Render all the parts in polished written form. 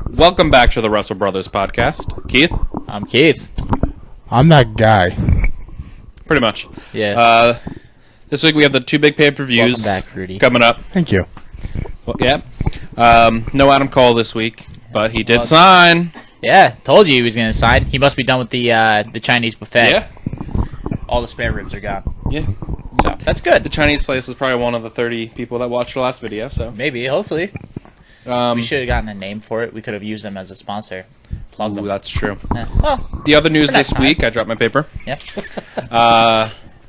Welcome back to the Russell Brothers podcast. Keith? I'm Keith. I'm that guy. Pretty much. Yeah. This week we have the two big pay-per-views Welcome back, Rudy. coming up. Thank you. Well, yeah. No Adam Cole this week, but he did sign. Yeah, told you he was going to sign. He must be done with the Chinese buffet. Yeah. All the spare ribs are gone. Yeah. So, that's good. The Chinese place was probably one of the 30 people that watched the last video, so. Maybe, hopefully. We should have gotten a name for it. We could have used them as a sponsor. Plug them. That's true. Well, The other news this time. week, I dropped my paper. Yep.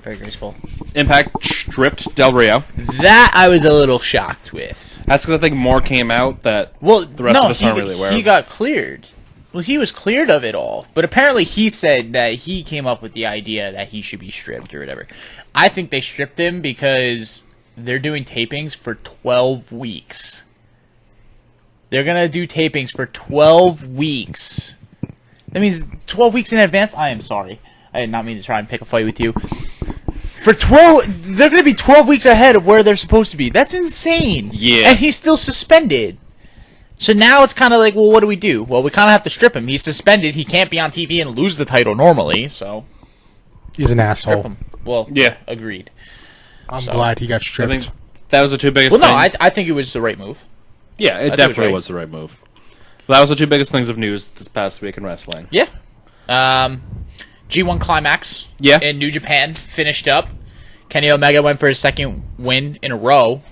Very graceful. Impact stripped Del Rio. That I was a little shocked with. That's because I think more came out that Well, the rest of us aren't really aware he of. got cleared. Well, he was cleared of it all. But apparently he said that he came up with the idea that he should be stripped or whatever. I think they stripped him because they're doing tapings for 12 weeks. They're going to do tapings for 12 weeks. That means 12 weeks in advance? I am sorry. I did not mean to try and pick a fight with you. For 12... They're going to be 12 weeks ahead of where they're supposed to be. That's insane. Yeah. And he's still suspended. So now it's kind of like, well, what do we do? Well, we kind of have to strip him. He's suspended. He can't be on TV and lose the title normally, so... He's an Strip asshole. him. Well, Yeah. agreed. I'm glad he got I stripped. think that was the two biggest Well, no, things. I think it was the right move. Yeah, it was definitely right. was the right move. But that was the two biggest things of news this past week in wrestling. Yeah. G1 Climax in New Japan finished up. Kenny Omega went for his second win in a row.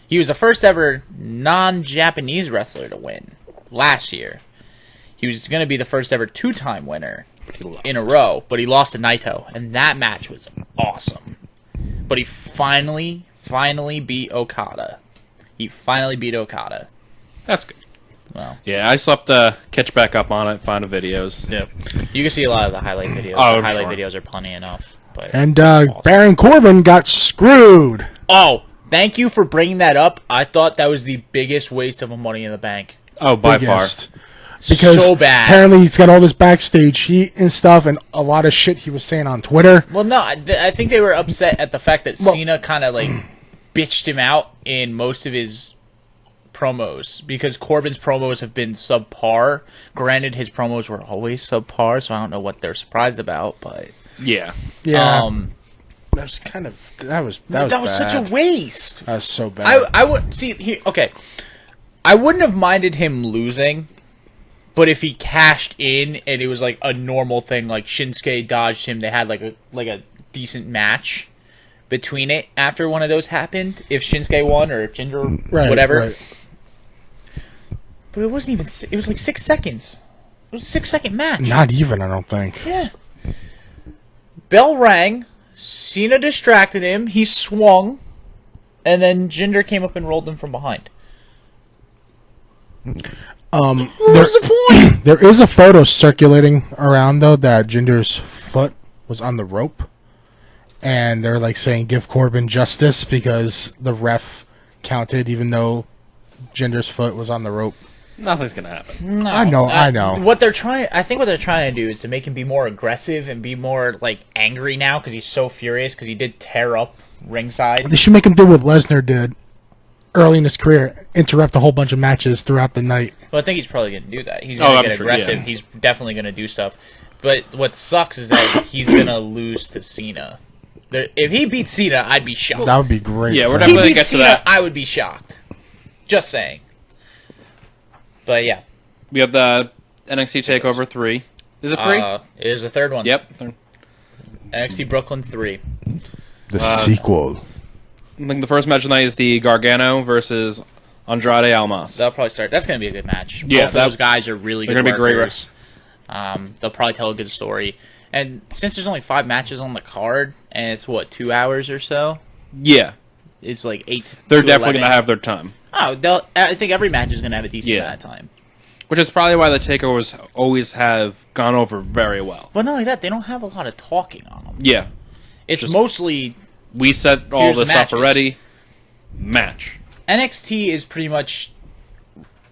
He was the first ever non-Japanese wrestler to win last year. He was going to be the first ever two-time winner in a row, but he lost to Naito, and that match was awesome. But he finally beat Okada. That's good. Well, Yeah, I still have to catch back up on it, find the videos. yeah. You can see a lot of the highlight videos. Oh, The highlight sure. videos are plenty enough. But And awesome. Baron Corbin got screwed. Oh, thank you for bringing that up. I thought that was the biggest waste of a Money in the Bank. Oh, by Biggest. Because So bad. apparently he's got all this backstage heat and stuff and a lot of shit he was saying on Twitter. Well, no, I think they were upset at the fact that Cena kind of like bitched him out in most of his promos because Corbin's promos have been subpar. Granted, his promos were always subpar, so I don't know what they're surprised about, but Yeah. Yeah. that was such a bad. waste. That was so bad. I would see. Okay, I wouldn't have minded him losing, but if he cashed in and it was like a normal thing, like Shinsuke dodged him, they had like a decent match between it after one of those happened. If Shinsuke won or if Jinder whatever, right. but it wasn't even. It was like 6 seconds. It was a 6-second match. Not even, I don't think. Yeah. Bell rang. Cena distracted him. He swung, and then Jinder came up and rolled him from behind. What's the point? There is a photo circulating around, though, that Jinder's foot was on the rope. And they're, like, saying give Corbin justice because the ref counted even though Jinder's foot was on the rope. Nothing's going to happen. No, I know. I think what they're trying to do is to make him be more aggressive and be more, like, angry now because he's so furious because he did tear up ringside. They should make him do what Lesnar did early in his career, interrupt a whole bunch of matches throughout the night. Well, I think he's probably going to do that. He's going to get aggressive. Yeah. He's definitely going to do stuff. But what sucks is that he's going to lose to Cena. If he beats Cena, I'd be shocked. That would be great. Yeah, we're for If he definitely him. beats get to Cena, that. I would be shocked. Just saying. But yeah. We have the NXT Takeover 3. Is it 3? It is the third one. Yep. NXT Brooklyn 3. The sequel. I think the first match tonight is the Gargano versus Andrade Almas. That'll probably start. That's going to be a good match. Yeah, Both of those guys are really good they're gonna be great workers. They'll probably tell a good story. And since there's only 5 matches on the card, and it's, 2 hours or so? Yeah. It's like 8 They're to definitely 11. going to have their time. Oh, I think every match is going to have a decent amount of time. Which is probably why the takeovers always have gone over very well. But not only that, they don't have a lot of talking on them. Yeah. It's Just- mostly... We set all Here's this the stuff matches. already. Match. NXT is pretty much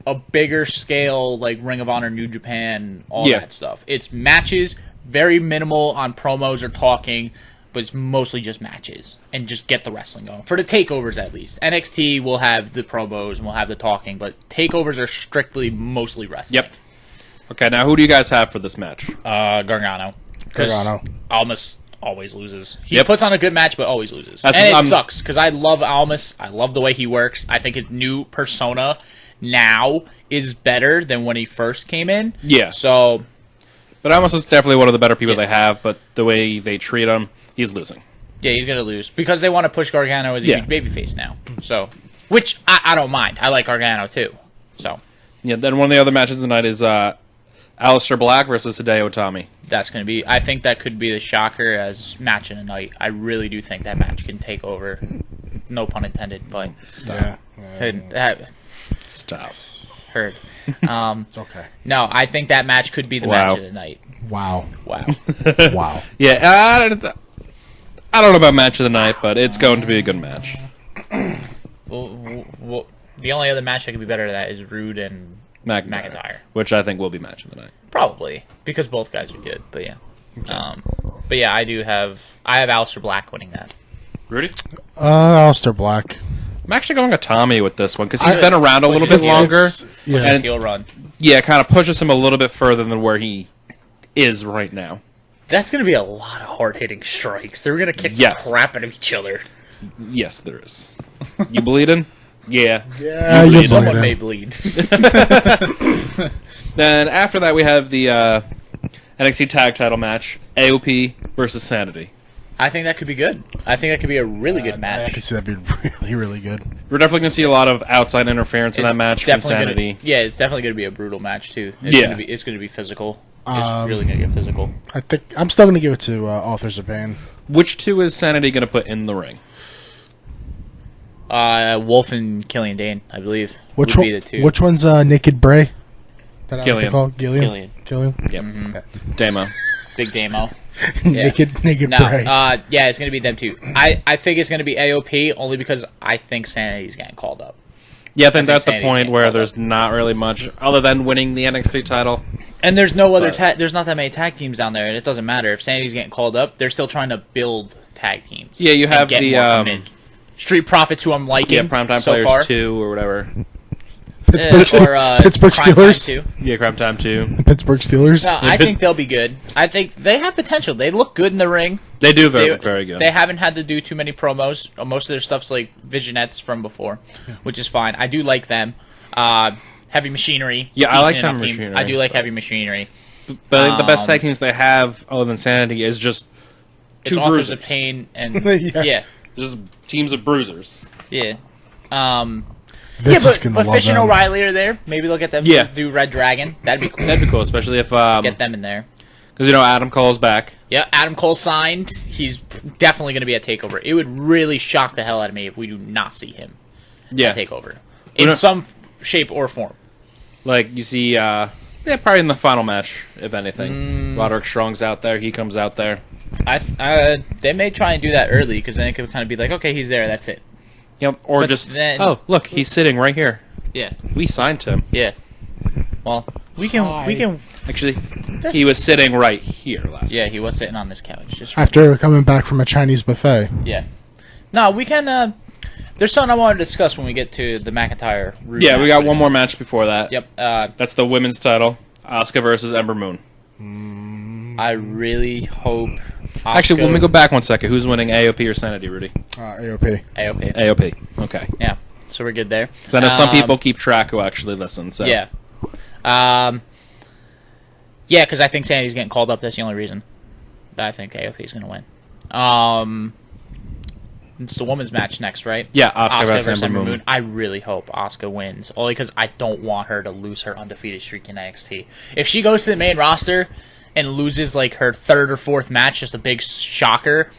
a bigger scale, like Ring of Honor, New Japan, all Yeah. that stuff. It's matches, very minimal on promos or talking, but it's mostly just matches and just get the wrestling going. For the takeovers, at least. NXT will have the promos and we'll have the talking, but takeovers are strictly mostly wrestling. Yep. Okay, now who do you guys have for this match? Gargano. Gargano. Almas always loses. He puts on a good match, but always loses. Sucks, because I love Almas. I love the way he works. I think his new persona now is better than when he first came in. Yeah. So... But Almas is definitely one of the better people they have, but the way they treat him, he's losing. Yeah, he's going to lose. Because they want to push Gargano as a babyface now. So, which I don't mind. I like Gargano, too. So... Yeah, then one of the other matches tonight is Aleister Black versus Hideo Itami. That's going to be... I think that could be the shocker as match in the night. I really do think that match can take over. No pun intended, but... Stop. Stop. Heard. It's okay. No, I think that match could be the match of the night. Wow. Wow. Wow. Yeah, I don't know about match of the night, but it's going to be a good match. Well, the only other match that could be better than that is Rude and McIntyre. Which I think will be match of the night. Probably, because both guys are good, but yeah. Okay. I have Aleister Black winning that. Rudy? Aleister Black. I'm actually going Itami with this one, because he's been around a little bit longer. Yeah. Heel run. Yeah, it kind of pushes him a little bit further than where he is right now. That's going to be a lot of hard-hitting strikes. They're going to kick the crap out of each other. Yes, there is. You bleeding? Yeah. Yeah, you're bleeding. Someone may bleed. Then after that, we have the NXT Tag Title match, AOP versus Sanity. I think that could be good. I think that could be a really good match. I could see that being really, really good. We're definitely going to see a lot of outside interference in that match from Sanity. It's definitely going to be a brutal match, too. It's going to be physical. It's really going to get physical. I think I'm still going to give it to Authors of Pain. Which two is Sanity going to put in the ring? Wolf and Killian Dane, I believe. Which would be the two. Which one's Naked Bray? Killian. Killian. Yep. Mm-hmm. Damo. Big Damo. Naked Bray. It's going to be them two. I think it's going to be AOP only because I think Sanity's getting called up. Yeah, I think that's the point where there's not really much other than winning the NXT title. And there's no other there's not that many tag teams down there, and it doesn't matter if Sanity's getting called up. They're still trying to build tag teams. Yeah, you have the Street Profits, who I'm liking. Yeah, Primetime so Players far. 2 or whatever. Pittsburgh Steelers. 2. Yeah, Primetime 2. Pittsburgh Steelers. No, I think they'll be good. I think they have potential. They look good in the ring. They do very good. They haven't had to do too many promos. Most of their stuff's like Visionettes from before, which is fine. I do like them. Heavy Machinery. Yeah, I like Heavy Machinery. I do like Heavy Machinery. But I think the best tag teams they have, other than Sanity, is just two Authors bruisers. of Pain and Yeah. Just teams of bruisers. Yeah. Vince is gonna but love Fish and them. O'Reilly are there. Maybe they'll get them to do Red Dragon. That'd be cool. That'd be cool, especially if Get them in there. because Adam Cole's back. Yeah, Adam Cole signed. He's definitely going to be at TakeOver. It would really shock the hell out of me if we do not see him at TakeOver in some shape or form. Like you see, probably in the final match, if anything. Roderick Strong's out there. He comes out there. They may try and do that early because then it could kind of be like, okay, he's there. That's it. Yep. Or But just then- look, he's sitting right here. Yeah. We signed him. Yeah. Well, we can. Actually, he was sitting right here last. Yeah, he was sitting on this couch. Just After coming back from a Chinese buffet. yeah. No, we can. There's something I want to discuss when we get to the McIntyre. Roode Yeah, we match. got one more match before that. Yep. That's the women's title. Asuka versus Ember Moon. I really hope. Actually, let me go back one second. Who's winning, AOP or Sanity, Rudy? AOP. AOP. AOP. Okay. Yeah. So we're good there. So I know some people keep track who actually listen. So Yeah. Yeah, because I think Sanity's getting called up. That's the only reason that I think AOP is going to win. It's the women's match next, right? Yeah, Asuka versus Ember Moon. I really hope Asuka wins, only because I don't want her to lose her undefeated streak in NXT. If she goes to the main roster and loses like her third or fourth match, just a big shocker,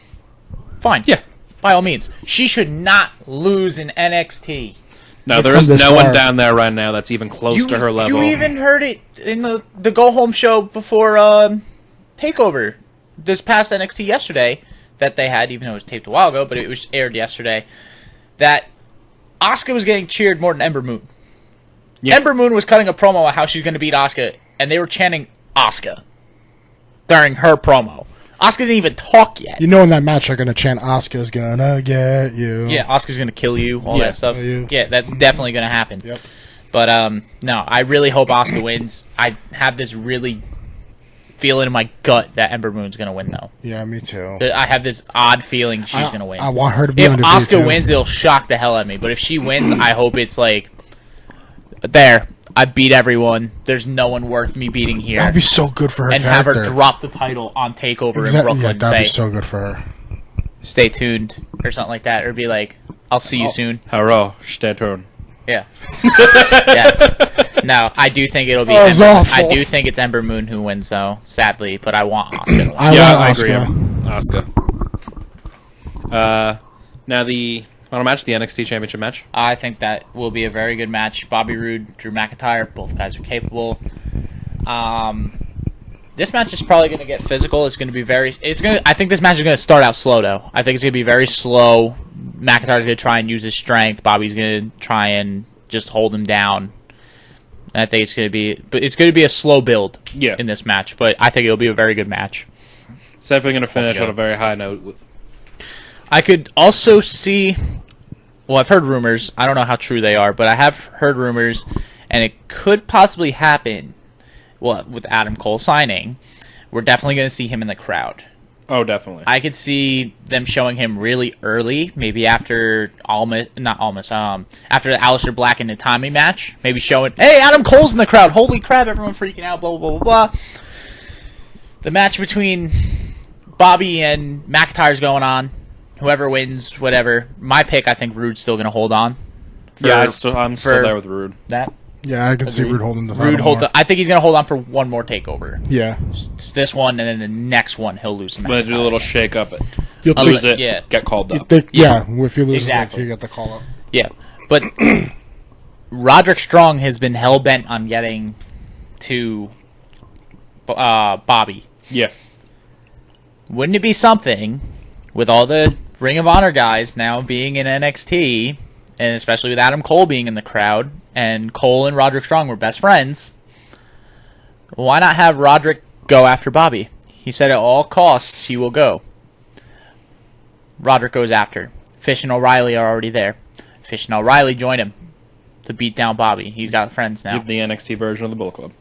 fine. Yeah. By all means. She should not lose in NXT. No, there is no one down there right now that's even close to her level. You even heard it in the Go Home show before TakeOver this past NXT yesterday that they had, even though it was taped a while ago, but it was aired yesterday, that Asuka was getting cheered more than Ember Moon. Yeah. Ember Moon was cutting a promo on how she's going to beat Asuka, and they were chanting Asuka during her promo. Asuka didn't even talk yet. You know, in that match, they're gonna chant "Asuka's gonna get you." Yeah, Asuka's gonna kill you. All that stuff. Yeah, that's definitely gonna happen. Yep. But no, I really hope Asuka wins. I have this really feeling in my gut that Ember Moon's gonna win, though. Yeah, me too. I have this odd feeling she's gonna win. I want her to be If undefeated, Asuka too. wins, it'll shock the hell out of me. But if she wins, I hope it's like, there, I beat everyone. There's no one worth me beating here. That'd be so good for her and character. have her drop the title on Takeover in Brooklyn. Yeah, And that'd say, be so good for her. stay tuned, or something like that. Or be like, I'll see you soon. Hello, stay tuned. Yeah. Yeah. No, I do think it'll be. That was Ember. awful. I do think it's Ember Moon who wins, though. Sadly, but I want Asuka to win. I want agree. Asuka. Asuka. Now the final match, the NXT Championship match. I think that will be a very good match. Bobby Roode, Drew McIntyre, both guys are capable. This match is probably going to get physical. It's going to be very. I think this match is going to start out slow, though. I think it's going to be very slow. McIntyre's going to try and use his strength. Bobby's going to try and just hold him down. And I think it's going to be a slow build in this match. But I think it'll be a very good match. It's definitely going to finish on a very high note. I could also see. Well, I've heard rumors. I don't know how true they are, but I have heard rumors, and it could possibly happen. Well, with Adam Cole signing, we're definitely going to see him in the crowd. Oh, definitely. I could see them showing him really early, maybe after after the Aleister Black and Natami match. Maybe showing, hey, Adam Cole's in the crowd. Holy crap, everyone freaking out, blah, blah, blah, blah, blah. The match between Bobby and McIntyre's going on. Whoever wins, whatever. My pick, I think Rude's still going to hold on. I'm still there with Rude. That? Yeah, I can see Rude holding the title. Rude holds. I think he's going to hold on for one more takeover. Yeah. It's this one, and then the next one he'll lose. I'm going to do a little shake up. You'll Lose it. Yeah. Get called up. if you lose, Exactly. you get the call up. Yeah, but Roderick Strong has been hell bent on getting to Bobby. Yeah. Wouldn't it be something with all the Ring of Honor guys now being in NXT, and especially with Adam Cole being in the crowd, and Cole and Roderick Strong were best friends? Why not have Roderick go after Bobby? He said at all costs he will go. Roderick goes after. Fish and O'Reilly are already there. Fish and O'Reilly join him to beat down Bobby. He's got friends now. Give the NXT version of the Bullet Club.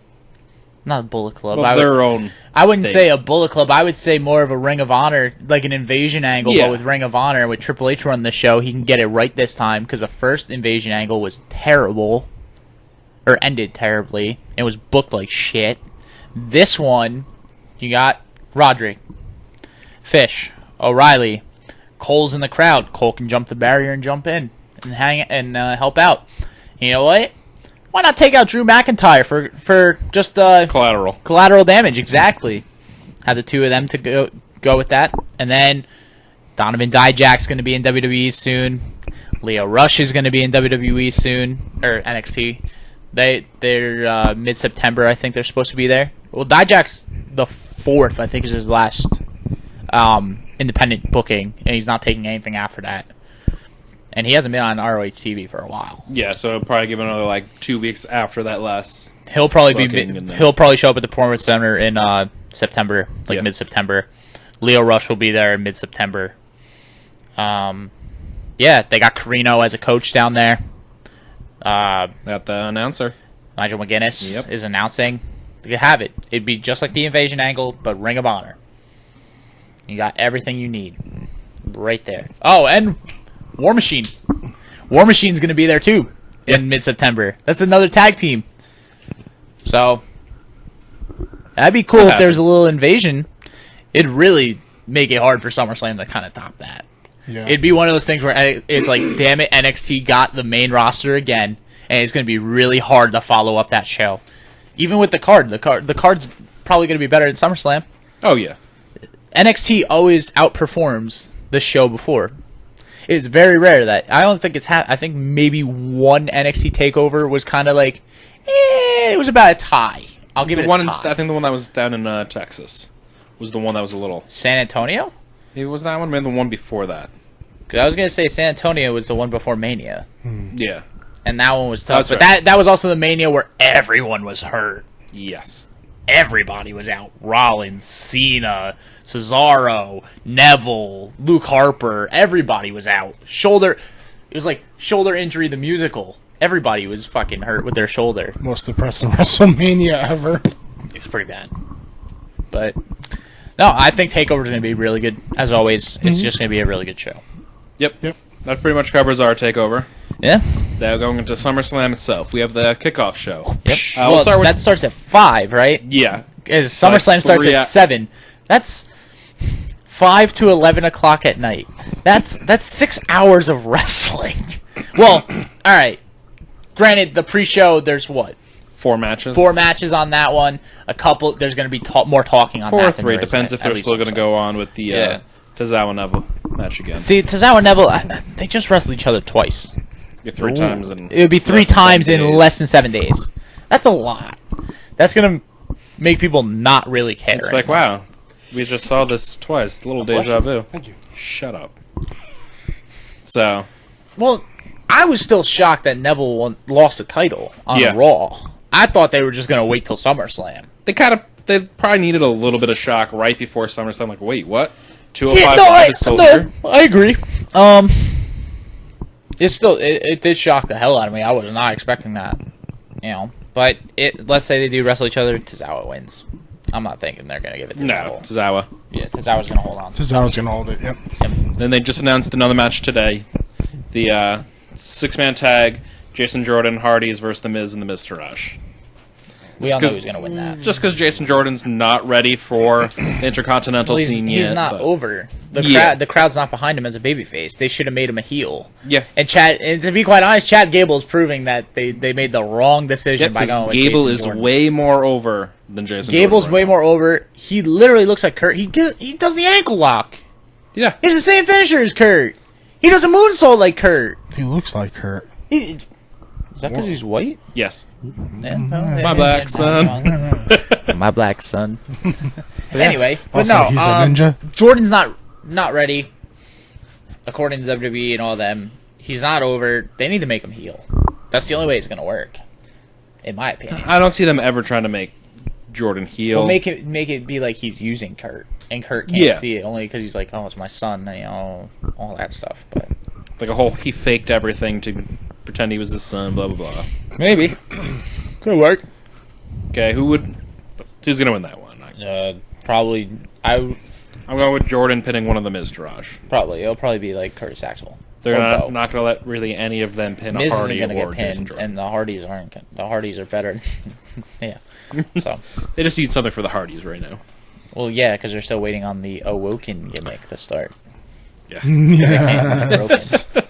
Not a Bullet Club. Well, their own. I wouldn't thing. say a Bullet Club. I would say more of a Ring of Honor, like an Invasion angle, Yeah. but with Ring of Honor, with Triple H running the show, he can get it right this time, because the first Invasion angle was terrible, or ended terribly, and was booked like shit. This one, you got Roderick, Fish, O'Reilly, Cole's in the crowd. Cole can jump the barrier and jump in and hang and help out. You know what? Why not take out Drew McIntyre for just collateral damage? Exactly. Have the two of them to go with that, and then Donovan Dijak's going to be in WWE soon. Leo Rush is going to be in WWE soon, or NXT. They're mid-September, I think they're supposed to be there. Well, Dijak's the 4th, I think, is his last independent booking, and he's not taking anything after that. And he hasn't been on ROH TV for a while. Yeah, so probably give another 2 weeks after that last. He'll probably He'll probably show up at the Performance Center in September, mid-September. Leo Rush will be there in mid-September. Yeah, they got Carino as a coach down there. Got the announcer. Nigel McGuinness is announcing. You could have it. It'd be just like the Invasion angle, but Ring of Honor. You got everything you need right there. Oh, and War Machine. War Machine's going to be there too in mid-September. That's another tag team. So that'd be cool if there's a little invasion. It'd really make it hard for SummerSlam to kind of top that. Yeah. It'd be one of those things where it's like, damn it, NXT got the main roster again, and it's going to be really hard to follow up that show. Even with the card's probably going to be better than SummerSlam. Oh, yeah. NXT always outperforms the show before. It's very rare that I don't think it's I think maybe one NXT takeover was kind of like, it was about a tie. I'll give it a tie. I think the one that was down in Texas was the one that was a little. San Antonio? It was that one, maybe the one before that. Because I was gonna say San Antonio was the one before Mania, Yeah. and that one was tough. That's but right. that was also the Mania where everyone was hurt. Yes. everybody was out. Rollins, Cena, Cesaro, Neville, Luke Harper. Everybody was out. It was like Shoulder Injury the musical. Everybody was fucking hurt with their shoulder. Most depressing WrestleMania ever. It was pretty bad. But, no, I think TakeOver is going to be really good. As always, it's just going to be a really good show. Yep. That pretty much covers our TakeOver. Yeah. Now going into SummerSlam itself, we have the kickoff show. Yep. We'll start with, that starts at 5, right? yeah. Because SummerSlam starts at 7. That's 5 to 11 o'clock at night. That's 6 hours of wrestling. Well, all right. Granted, the pre-show, there's what? 4 matches. 4 matches on that one. A couple. There's going to be more talking on 4 that. or 3. Depends if they're still going to go on with the Tozawa Neville match again. See, Tozawa and Neville, they just wrestled each other twice. Yeah, 3 times. It would be 3 times in less than 7 days. That's a lot. That's going to make people not really care. It's like, wow, we just saw this twice. A little deja vu. Thank you. Shut up. So. Well, I was still shocked that Neville lost the title on Raw. I thought they were just going to wait till SummerSlam. They probably needed a little bit of shock right before SummerSlam. Like, wait, what? 205 Live is still here? I agree. It did shock the hell out of me. I was not expecting that. But let's say they do wrestle each other, Tozawa wins. I'm not thinking they're going to give it to Neville. Tozawa. Yeah, Tozawa's going to hold on. Tozawa's going to hold it, yep. Then they just announced another match today. The 6-man tag, Jason Jordan, Hardys versus The Miz and The Miz Taraj. We all know who's going to win that. Just because Jason Jordan's not ready for the Intercontinental scene yet. He's not over. The crowd's not behind him as a babyface. They should have made him a heel. Yeah. And to be quite honest, Chad Gable is proving that they made the wrong decision by going with Gable Jason Jordan. is way more over than Jason Gable's Jordan. way more over. He literally looks like Kurt. He does the ankle lock. Yeah. He's the same finisher as Kurt. He does a moonsault like Kurt. He looks like Kurt. Is that because he's white? Yes. Yeah, My black son. My black son. Anyway, but Also, no, he's a ninja. Jordan's not ready. According to WWE and all them, he's not over. They need to make him heel. That's the only way it's going to work, in my opinion. I don't see them ever trying to make Jordan heel. Well, make it be like he's using Kurt, and Kurt can't see it only because he's like, oh, it's my son, all that stuff. But like he faked everything to pretend he was his son. Blah blah blah. maybe could work. Okay, who's gonna win that one? Probably I'm going with Jordan pinning one of the Miz Taraj. Probably it'll probably be like Curtis Axel. They're not going to let really any of them pin Miz a Hardy isn't or get Jason pinned, Jordan. and the Hardys aren't. The Hardys are better. Yeah. So they just need something for the Hardys right now. well, yeah, because they're still waiting on the Awoken gimmick to start. Yeah. Broken.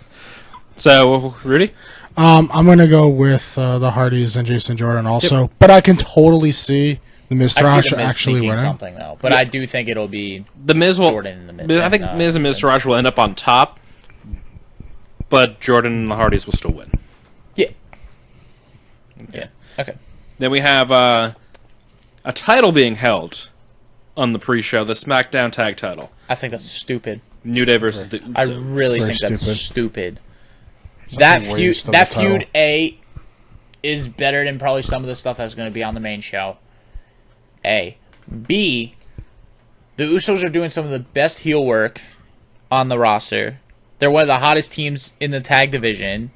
So, Rudy? I'm going to go with the Hardys and Jason Jordan also, but I can totally see the Miz I see Taraj the Miz actually sneaking winning. something though, but I do think it'll be The Miz will. Jordan and the Miz. I think Miz and Miz Taraj will end up on top, but Jordan and the Hardys will still win. Yeah. Yeah. Okay. Then we have a title being held on the pre-show, the SmackDown Tag Title. I think that's stupid. New Day versus the Usos. I really Very think that's stupid. stupid. That a waste feud, of that the title. feud, is better than probably some of the stuff that's going to be on the main show. A. B. The Usos are doing some of the best heel work on the roster. They're one of the hottest teams in the tag division.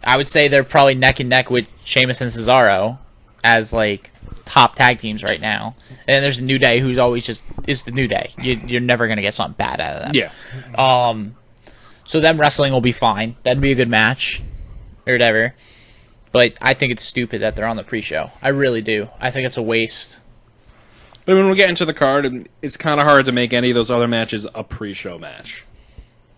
I would say they're probably neck and neck with Sheamus and Cesaro as like top tag teams right now. And then there's New Day, who's always is the New Day. You're never gonna get something bad out of them. Yeah. So them wrestling will be fine. That'd be a good match or whatever. But I think it's stupid that they're on the pre-show. I really do. I think it's a waste. But when we get into the card, it's kind of hard to make any of those other matches a pre-show match.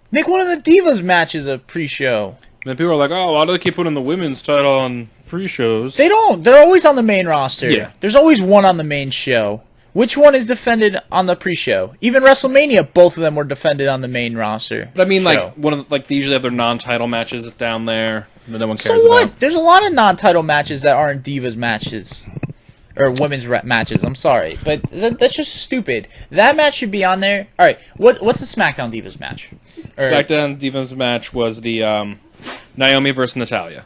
Make one of the Divas matches a pre-show. And people are like, oh, why do they keep putting the women's title on pre-shows? They don't. They're always on the main roster. Yeah. There's always one on the main show. Which one is defended on the pre-show? Even WrestleMania, both of them were defended on the main roster. But I mean, show. they usually have their non-title matches down there that no one So cares what? about. There's a lot of non-title matches that aren't Divas matches. Or women's matches, I'm sorry. But that's just stupid. That match should be on there. Alright, what's the SmackDown Divas match? SmackDown Divas match was the Naomi versus Natalya.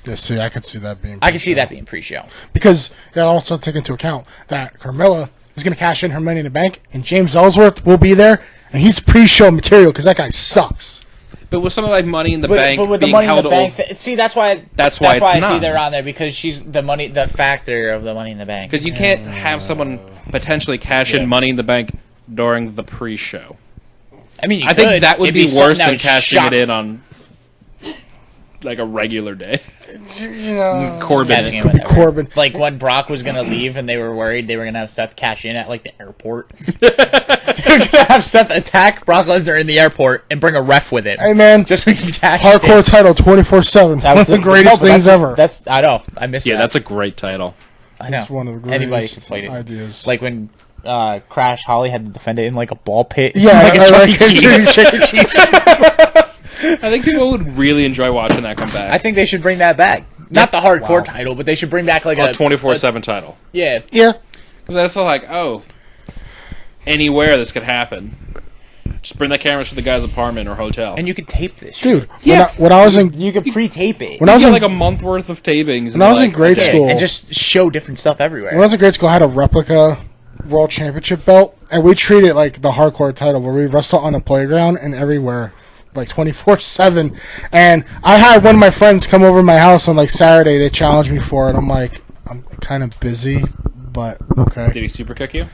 Yeah, see, I could see that being. I can see that being pre-show. Because you also take into account that Carmella is going to cash in her Money in the Bank, and James Ellsworth will be there, and he's pre-show material because that guy sucks. But with something like Money in the Bank but with being the Money in held the Bank, over, see, that's why it's I see not. they're on there, because she's the factor of the Money in the Bank. because you can't have someone potentially cash in Money in the Bank during the pre-show. I mean, you I could. think that would It'd be something worse that than would cashing shock- it in on like a regular day. You know, Corbin. Cashing in could be whenever. Corbin. Like when Brock was gonna leave, and they were worried they were gonna have Seth cash in at like the airport. They were gonna have Seth attack Brock Lesnar in the airport and bring a ref with him. Hey man, Just so we can cash hardcore in. title 24/7. One of the greatest things ever. That's I know. I missed that. Yeah, that's a great title. I know. It's one of the Anybody greatest can fight it. ideas. Like when Crash Holly had to defend it in like a ball pit. Yeah, like a I Chuck like E. Cheese. Chuck E. Cheese. I think people would really enjoy watching that come back. I think they should bring that back. Not the hardcore title, but they should bring back like a 24/7 title. Yeah. Yeah. Because that's like, anywhere this could happen. Just bring the cameras to the guy's apartment or hotel. And you could tape this. Dude, Yeah. when I was in You could pre-tape it. when I was get in like a month worth of tapings. When I was in grade school- and just show different stuff everywhere. when I was in grade school, I had a replica world championship belt, and we treated it like the hardcore title, where we wrestle on the playground and everywhere, like 24/7. And I had one of my friends come over to my house on like Saturday. They challenged me for it. I'm like, I'm kind of busy, but okay. Did he super kick you?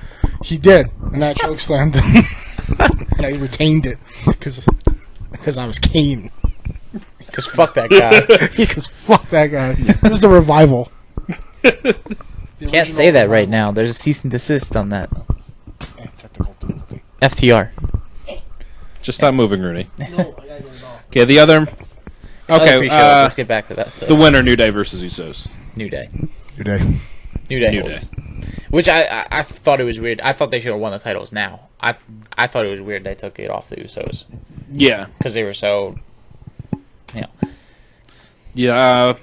He did, and I choke slammed him, and I retained it because I was Kane. Because fuck that guy. Because fuck that guy. It was the revival. Can't say that right now. There's a cease and desist on that. Technical difficulty. FTR. Just stop moving, Rooney. No, I gotta get it off. Okay, the other. Other Okay, pre-shows, let's get back to that stuff. the winner, New Day versus Usos. New Day. Good day. New Day New holds. Which I thought it was weird. I thought they should have won the titles now. I thought it was weird they took it off the Usos. Yeah, Because they were so... yeah.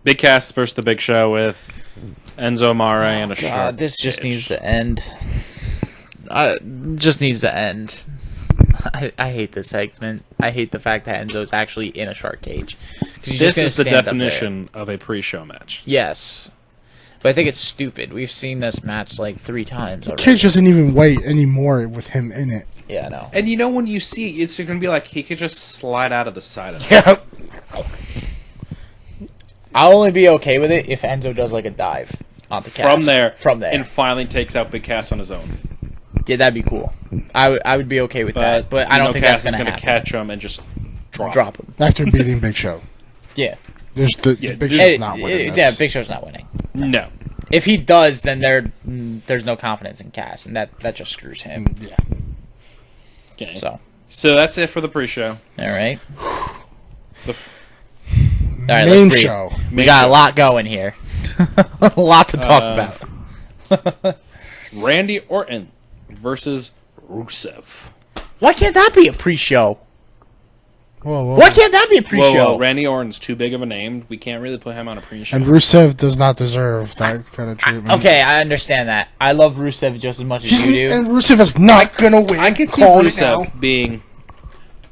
Big Cass versus the Big Show with Enzo Amore and a shark. this just cage. needs to end. Just needs to end. I hate this segment. I hate the fact that Enzo's actually in a shark cage. 'Cause he's just This gonna is the stand up there. definition of a pre-show match. Yes. But I think it's stupid. We've seen this match like 3 times already. Cage doesn't even wait anymore with him in it. Yeah, I know. And you know when you see it's going to be like he could just slide out of the side of it. Yeah. I'll only be okay with it if Enzo does like a dive on the cast. From there. and finally takes out Big Cass on his own. Yeah, that'd be cool. I would be okay with that. But I you don't know think Cass that's is going to gonna happen. catch him and just Drop him. After beating Big Show. Yeah. There's the Yeah, Big dude. Show's not winning Yeah, this. Big Show's not winning. No. If he does, then there's no confidence in Cass, and that just screws him. Yeah. Okay. So, that's it for the pre-show. all right. So, All right, Main let's breathe. show. We got a lot going here. A lot to talk about. Randy Orton versus Rusev. Why can't that be a pre-show? Whoa, whoa. Why can't that be a pre-show? Whoa, Randy Orton's too big of a name. We can't really put him on a pre-show. And Rusev does not deserve that kind of treatment. Okay, I understand that. I love Rusev just as much as you do. And Rusev is not gonna win. I can see Call it now. Rusev being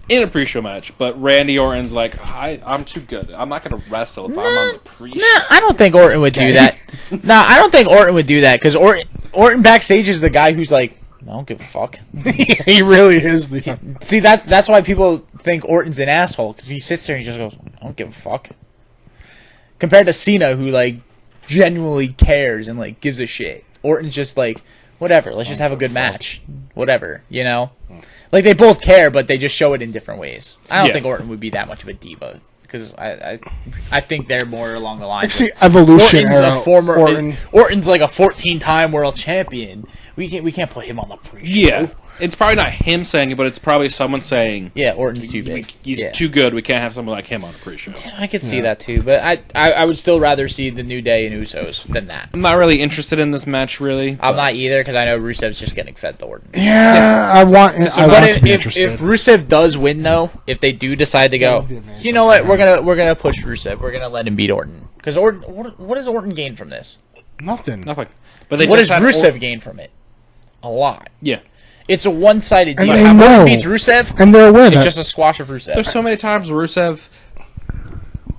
in a pre-show match, but Randy Orton's like, I'm too good. I'm not going to wrestle if I'm on the pre-show. Nah, I don't think Orton would do that. Nah, I don't think Orton would do that, because Orton backstage is the guy who's like, I don't give a fuck. He really is the. See, that's why people think Orton's an asshole, because he sits there and he just goes, I don't give a fuck. Compared to Cena, who, like, genuinely cares and, like, gives a shit. Orton's just like, whatever, let's just have a good match. Whatever, you know? Like, they both care, but they just show it in different ways. I don't Yeah. think Orton would be that much of a diva, because I think they're more along the lines. See, Evolution Orton's era. a former. Orton. Orton's like a 14-time world champion. We can't put him on the pre-show. Yeah. It's probably not him saying it, but it's probably someone saying, Yeah, Orton's too big. he's Yeah. too good, we can't have someone like him on a pre-show. I could see that too, but I would still rather see the New Day and Usos than that. I'm not really interested in this match, really. I'm not either, because I know Rusev's just getting fed to Orton. Yeah, I want But to be if interested. Rusev does win, though, if they do decide to go, would be amazing. you know what, we're gonna push Rusev. We're gonna let him beat Orton, because Orton. What does Orton gain from this? Nothing. Nothing. But they What just does had Rusev gain from it? A lot. Yeah. It's a one-sided And deal. they If Orton know. beats Rusev, And they're aware it's that just a squash of Rusev. There's so many times Rusev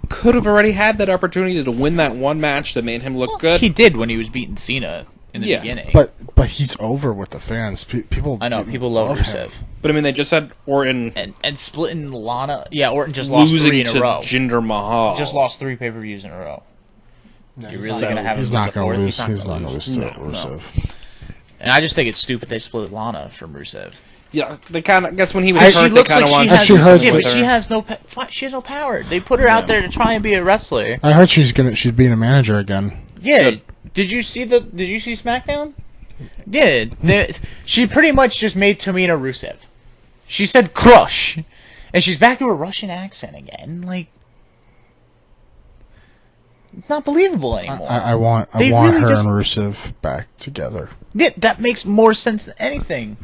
could have already had that opportunity to win that one match that made him look good. He did when he was beating Cena in the beginning. But he's over with the fans. People, I know people love Rusev. But I mean, they just had Orton and splitting Lana. Yeah, Orton just lost losing 3 in to a row. Jinder Mahal. Just lost 3 pay-per-views in a row. No, You're really gonna have him he's lose not a going fourth? to lose. He's He's not not gonna going to lose to Rusev. And I just think it's stupid they split Lana from Rusev. Yeah, they kind of. I guess when he was I- hurt, She they looks kind like of wanted she to has, do Actually, something yeah, with but her. she has no power. They put her out there to try and be a wrestler. I heard she's being a manager again. Yeah. Good. Did you see SmackDown? Yeah. She pretty much just made Tamina Rusev. She said crush. And she's back to a Russian accent again. Like, it's not believable anymore. I want They her really just- and Rusev back together. Yeah, that makes more sense than anything.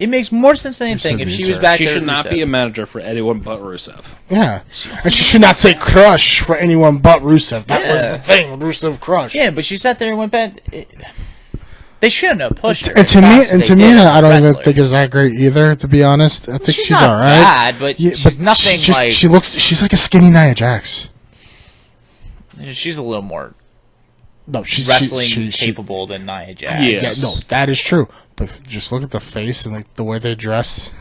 It makes more sense than anything Rusev if she needs was her. back She there should with not Rusev. be a manager for anyone but Rusev. Yeah, and she should not say crush for anyone but Rusev. That was Yeah. the thing. Rusev crush. Yeah, but she sat there and went back. They shouldn't have pushed her. And as fast as they did Tamina, as a I don't even wrestler. think is that great either. To be honest, I think she's not all right. bad, but she's nothing like. She's like a skinny Nia Jax. She's a little more No, she's wrestling she- capable than Nia Jax. Yeah. Yeah, no, that is true. But just look at the face and like the way they dress.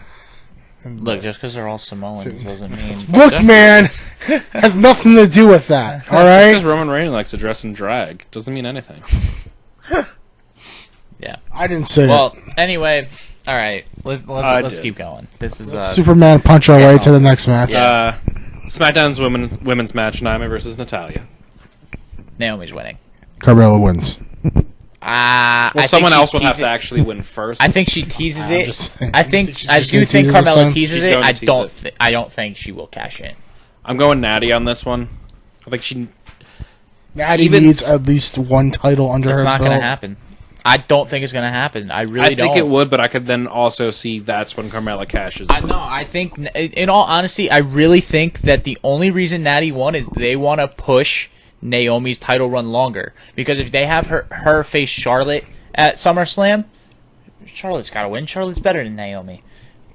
Look, just because they're all Samoans doesn't mean. Look, man, has nothing to do with that. All Because right, Roman Reigns likes to dress in drag doesn't mean anything. Yeah. I didn't say Well, anyway, all right. Let's did. keep going. This is it. Superman punch our way to the next match. SmackDown's women's match: Naomi versus Natalya. Naomi's winning. Carmella wins. Well, someone else will have to actually win first. I think she teases I'm it. just saying. I think She's I just do gonna think tease it this Carmella time? teases She's it. going to I tease don't. it. I don't think she will cash in. I'm going Natty on this one. I think she. Natty Even- needs at least one title under It's her not belt. going to happen. I don't think it's going to happen. I really I don't. think it would, but I could then also see that's when Carmella cashes. I know. I think, in all honesty, I really think that the only reason Natty won is they want to push Naomi's title run longer. Because if they have her face Charlotte at SummerSlam, Charlotte's got to win. Charlotte's better than Naomi.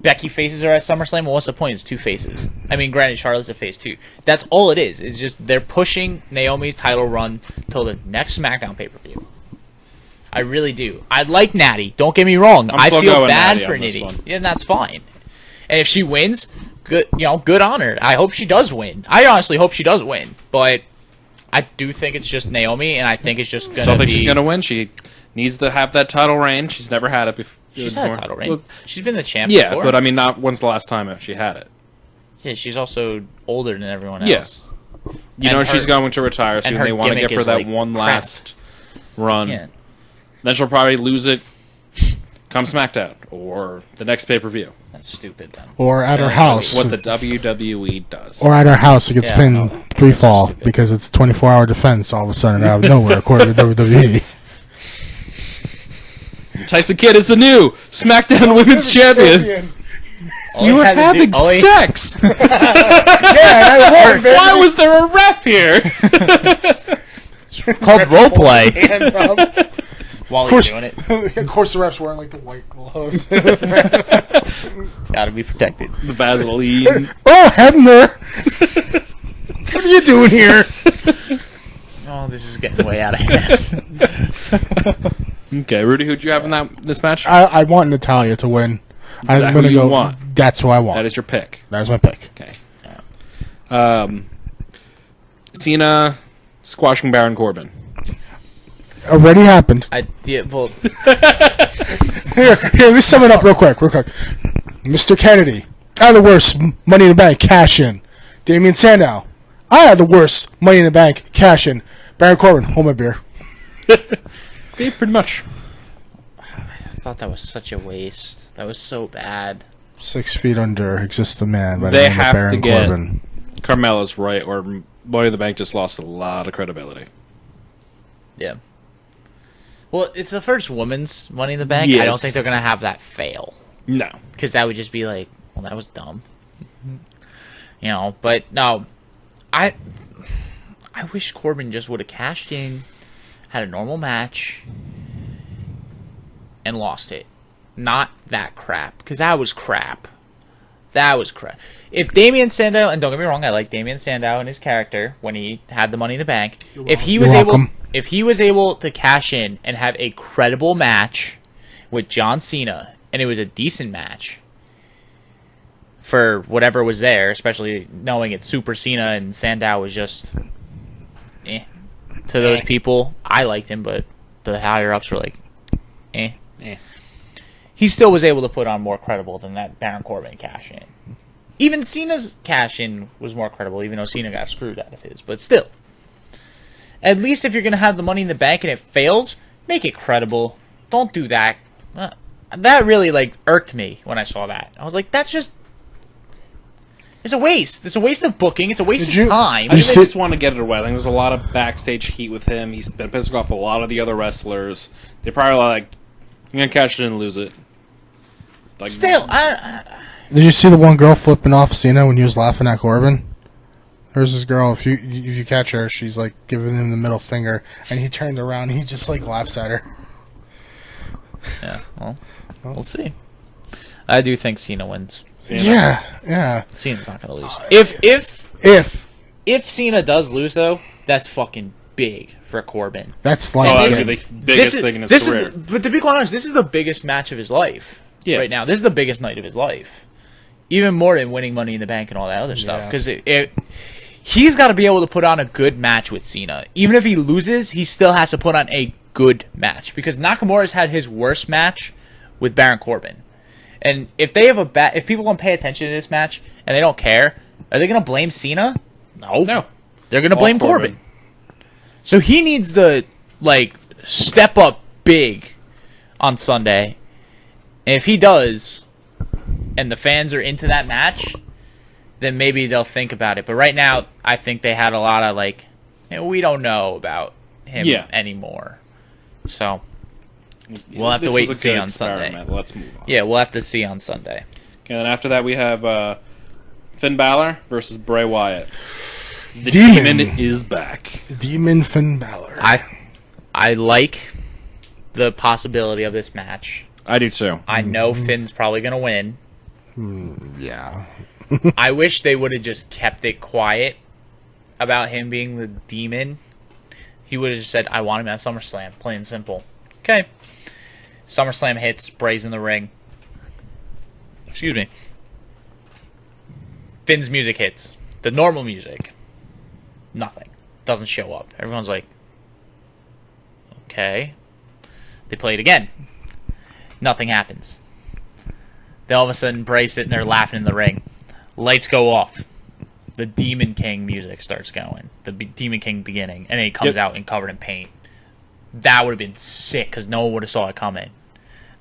Becky faces her at SummerSlam. Well, what's the point? It's 2 faces. I mean, granted, Charlotte's a face too. That's all it is. It's just they're pushing Naomi's title run till the next SmackDown pay-per-view. I really do. I like Natty. Don't get me wrong. I'm I still feel going bad Natty for on this Natty. one. Yeah, and that's fine. And if she wins, good. Good on her. I hope she does win. I honestly hope she does win. But I do think it's just Naomi, and I think it's just gonna Still think be. she's going to win. She needs to have that title reign. She's never had it before. She's had a title reign. Well, She's been the champ yeah, before. but I mean, not when's the last time she had it? Yeah, she's also older than everyone Yeah. else. You And know her- she's going to retire and soon. her They want to gimmick give her is, that like, one crap. last run. Yeah. Then she'll probably lose it come SmackDown or the next pay-per-view. That's stupid then. Or at her That's house. What the WWE does. Or at her house, it gets Yeah, pinned no. 3-fall Stupid. because it's 24-hour defense all of a sudden out of nowhere, according to WWE. Tyson Kidd is the new SmackDown Women's Champion. All You he were had to do- having all he- sex. Yeah, Why was there a ref here? called roleplay while course. he's doing it. Of course, the ref's wearing like the white gloves. Gotta be protected. The Vaseline. Oh, Hebner! What are you doing here? Oh, this is getting way out of hand. Okay, Rudy, who'd you have in this match? I want Natalia to win. that I'm who gonna you go. want? That's who I want. That is your pick. That is my pick. Okay. Cena squashing Baron Corbin. Already happened. Well, Here, let me sum it up real quick. Mr. Kennedy, I had the worst Money in the Bank cash in. Damian Sandow, I had the worst Money in the Bank cash in. Baron Corbin, hold my beer. Yeah, pretty much. I thought that was such a waste. That was so bad. 6 feet under exists a man by the They name of have to Baron get Corbin. Carmella's right, or Money in the Bank just lost a lot of credibility. Yeah. Well, it's the first women's Money in the Bank. I Yes. don't think they're gonna have that fail No. because that would just be like, well, that was dumb. You know, but no, I wish Corbin just would have cashed in, had a normal match, and lost it. Not that crap, because that was crap. That was crap. If Damian Sandow, and don't get me wrong, I like Damian Sandow and his character when he had the Money in the Bank. If he was able to cash in and have a credible match with John Cena, and it was a decent match for whatever was there, especially knowing it's Super Cena and Sandow was just to those people. I liked him, but the higher ups were like, he still was able to put on more credible than that Baron Corbin cash in. Even Cena's cash in was more credible, even though Cena got screwed out of his. But still, at least if you're going to have the Money in the Bank and it fails, make it credible. Don't do that. That really irked me when I saw that. I was like, that's just... It's a waste. It's a waste of booking. It's a waste of time. I think they just want to get it away. I think there's a lot of backstage heat with him. He's been pissing off a lot of the other wrestlers. They probably like, you're going to cash it in and lose it. Still, Did you see the one girl flipping off Cena when he was laughing at Corbin? There's this girl, if you catch her, she's giving him the middle finger, and he turned around and he just laughs at her. Yeah, well, we'll see. I do think Cena wins. Yeah. Cena's not gonna lose. If Cena does lose though, that's fucking big for Corbin. That's the biggest thing in his career. But to be quite honest, this is the biggest match of his life. Yeah. Right now, this is the biggest night of his life. Even more than winning Money in the Bank and all that other stuff. Because he's got to be able to put on a good match with Cena. Even if he loses, he still has to put on a good match. Because Nakamura's had his worst match with Baron Corbin. And if they have if people don't pay attention to this match and they don't care, are they going to blame Cena? No. They're going to blame Corbin. So he needs to step up big on Sunday. And if he does, and the fans are into that match, then maybe they'll think about it. But right now, I think they had a lot of we don't know about him anymore. So we'll have to wait and see on Sunday. Let's move on. Yeah, we'll have to see on Sunday. Okay, and after that we have Finn Balor versus Bray Wyatt. The Demon is back. Demon Finn Balor. I like the possibility of this match. I do too. I know Finn's probably going to win. Yeah. I wish they would have just kept it quiet about him being the demon. He would have just said, I want him at SummerSlam. Plain and simple. Okay. SummerSlam hits. Bray's in the ring. Excuse me. Finn's music hits. The normal music. Nothing. Doesn't show up. Everyone's like, okay. They play it again. Nothing happens. Then all of a sudden, Bray's sitting there laughing in the ring. Lights go off. The Demon King music starts going. The Demon King beginning. And then he comes out and covered in paint. That would have been sick because no one would have saw it coming.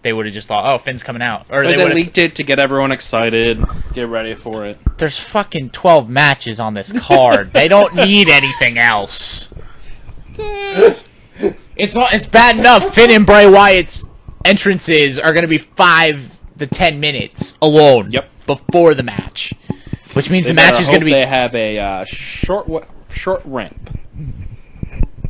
They would have just thought, oh, Finn's coming out. Or they leaked it to get everyone excited. Get ready for it. There's fucking 12 matches on this card. They don't need anything else. It's bad enough Finn and Bray Wyatt's entrances are going to be 5 to 10 minutes alone before the match, which means the match is going to be. They have a short ramp.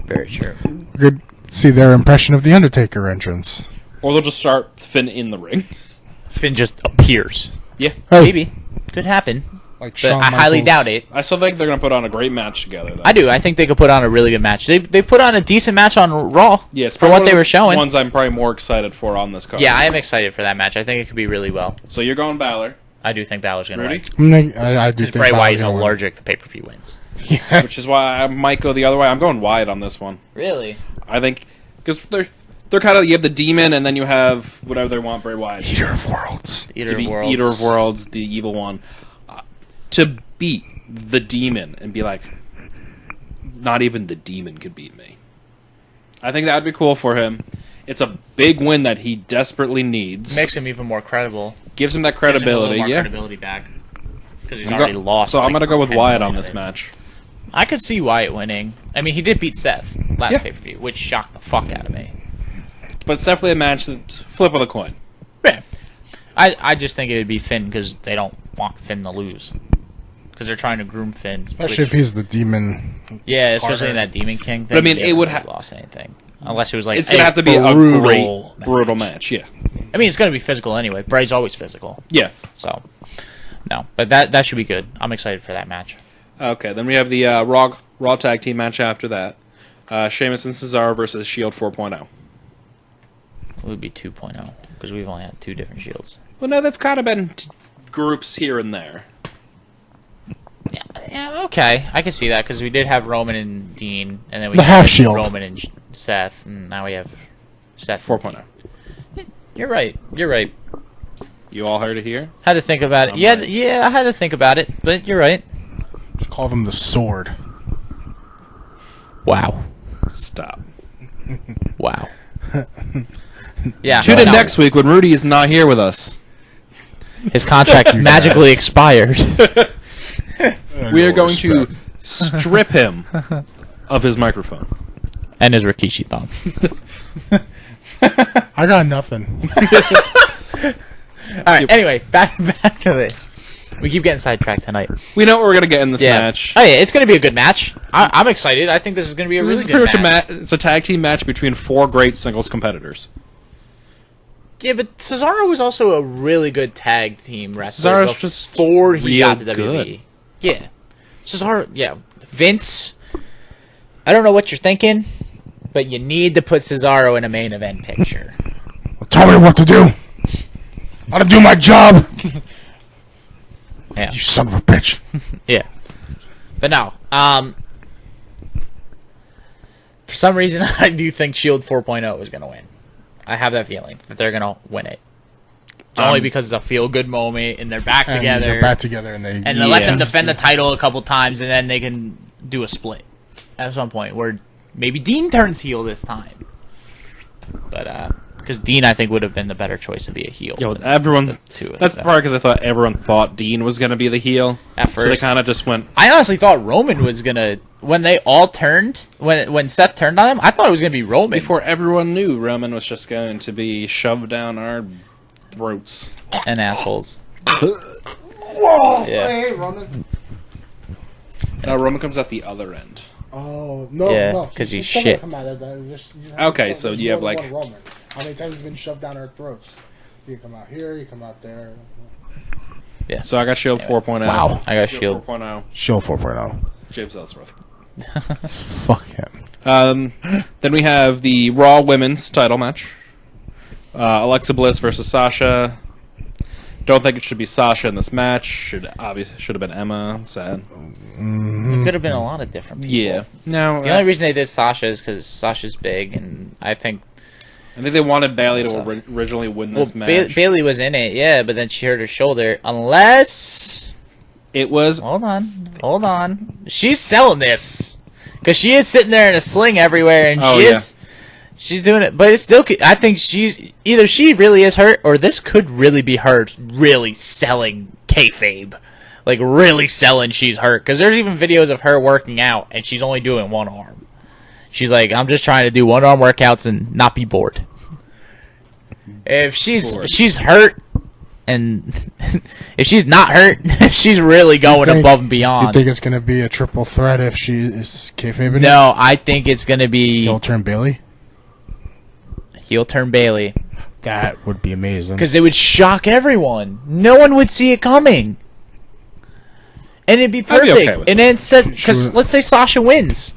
Very true. Good. See their impression of the Undertaker entrance, or they'll just start Finn in the ring. Finn just appears. Yeah, maybe could happen. But I highly doubt it. I still think they're going to put on a great match together, though. I do. I think they could put on a really good match. They put on a decent match on Raw. Yeah, it's for what they were showing. Ones I'm probably more excited for on this card. Yeah, I am excited for that match. I think it could be really well. So you're going Balor. I do think Balor's going to win. I do think Bray Wyatt's allergic to pay-per-view wins. Yeah. Which is why I might go the other way. I'm going Wyatt on this one. Really? I think because they're kind of, you have the demon and then you have whatever they want Bray Wyatt. Eater of Worlds. Eater of Worlds, the evil one. To beat the demon and be like, not even the demon could beat me. I think that would be cool for him. It's a big win that he desperately needs. Makes him even more credible. Gives him that credibility. Gives him a little more credibility back. Because he's already lost. So I'm going to go with Wyatt on this match. I could see Wyatt winning. I mean, he did beat Seth last pay-per-view, which shocked the fuck out of me. But it's definitely a match that flip of the coin. Yeah. I just think it would be Finn because they don't want Finn to lose. Because they're trying to groom Finn. Especially if he's the demon. Yeah, especially in that Demon King thing. But I mean, it would have lost anything. Unless it was like it's going to have to be a brutal match, yeah. I mean, it's going to be physical anyway. Bray's always physical. Yeah. So, no, but that should be good. I'm excited for that match. Okay, then we have the Raw Tag Team match after that. Sheamus and Cesaro versus Shield 4.0. It would be 2.0 because we've only had 2 different Shields. Well, no, they've kind of been groups here and there. Yeah, okay, I can see that because we did have Roman and Dean, and then we The had half Shield. Roman and Seth, and now we have Seth 4.0. You're right. You all heard it here? Had to think about it. Yeah, I had to think about it, but you're right. Just call them the Sword. Wow. Stop. Wow. Yeah. Tune in next week when Rudy is not here with us. His contract magically expired. We are going to strip him of his microphone. And his Rikishi thumb. I got nothing. All right. Anyway, back to this. We keep getting sidetracked tonight. We know what we're going to get in this match. Oh yeah, it's going to be a good match. I'm excited. I think this is going to be a really good match. It's a tag team match between 4 great singles competitors. Yeah, but Cesaro was also a really good tag team wrestler Cesaro's just before he got to WWE. good. Yeah, Cesaro. Yeah, Vince. I don't know what you're thinking, but you need to put Cesaro in a main event picture. Well, tell me what to do. How to do my job. Yeah. You son of a bitch. Yeah. But no. For some reason, I do think Shield 4.0 is going to win. I have that feeling that they're going to win it. Only because it's a feel-good moment, and they're back together. They're back together, and they let them defend the title a couple times, and then they can do a split at some point where maybe Dean turns heel this time. But because Dean, I think, would have been the better choice to be a heel. Yo, everyone. That's probably because I thought everyone thought Dean was going to be the heel at first. So they kind of just went. I honestly thought Roman was gonna when they all turned when Seth turned on him. I thought it was gonna be Roman before everyone knew Roman was just going to be shoved down our throats and assholes. Whoa! Yeah. I hate Roman. Roman comes out the other end. Oh no! Yeah, no, because he's still shit. Come out of that. Okay, so you have like. Roman. How many times has been shoved down our throats? You come out here, you come out there. Yeah. So I got Shield 4.0. Wow. I got Shield 4.0. Shield 4.0. James Ellsworth. Fuck him. Then we have the Raw Women's title match. Alexa Bliss versus Sasha. Don't think it should be Sasha in this match. Should have been Emma. Sad. It could have been a lot of different people. Yeah. No. The only reason they did Sasha is because Sasha's big, and I think they wanted Bayley to originally win this match. Bayley was in it, yeah, but then she hurt her shoulder. Unless it was. Hold on. She's selling this because she is sitting there in a sling everywhere, and she's doing it. But it's still. I think either she really is hurt, or this could really be her really selling kayfabe, like really selling she's hurt. Because there's even videos of her working out, and she's only doing one arm. She's like, I'm just trying to do one-arm workouts and not be bored. If she's hurt, and if she's not hurt, she's really going above and beyond. You think it's going to be a triple threat if she is kayfabe? No, I think it's going to be heel turn Bayley. Heel turn Bayley. That would be amazing. Because it would shock everyone. No one would see it coming, and it'd be perfect. Be okay and then because let's say Sasha wins.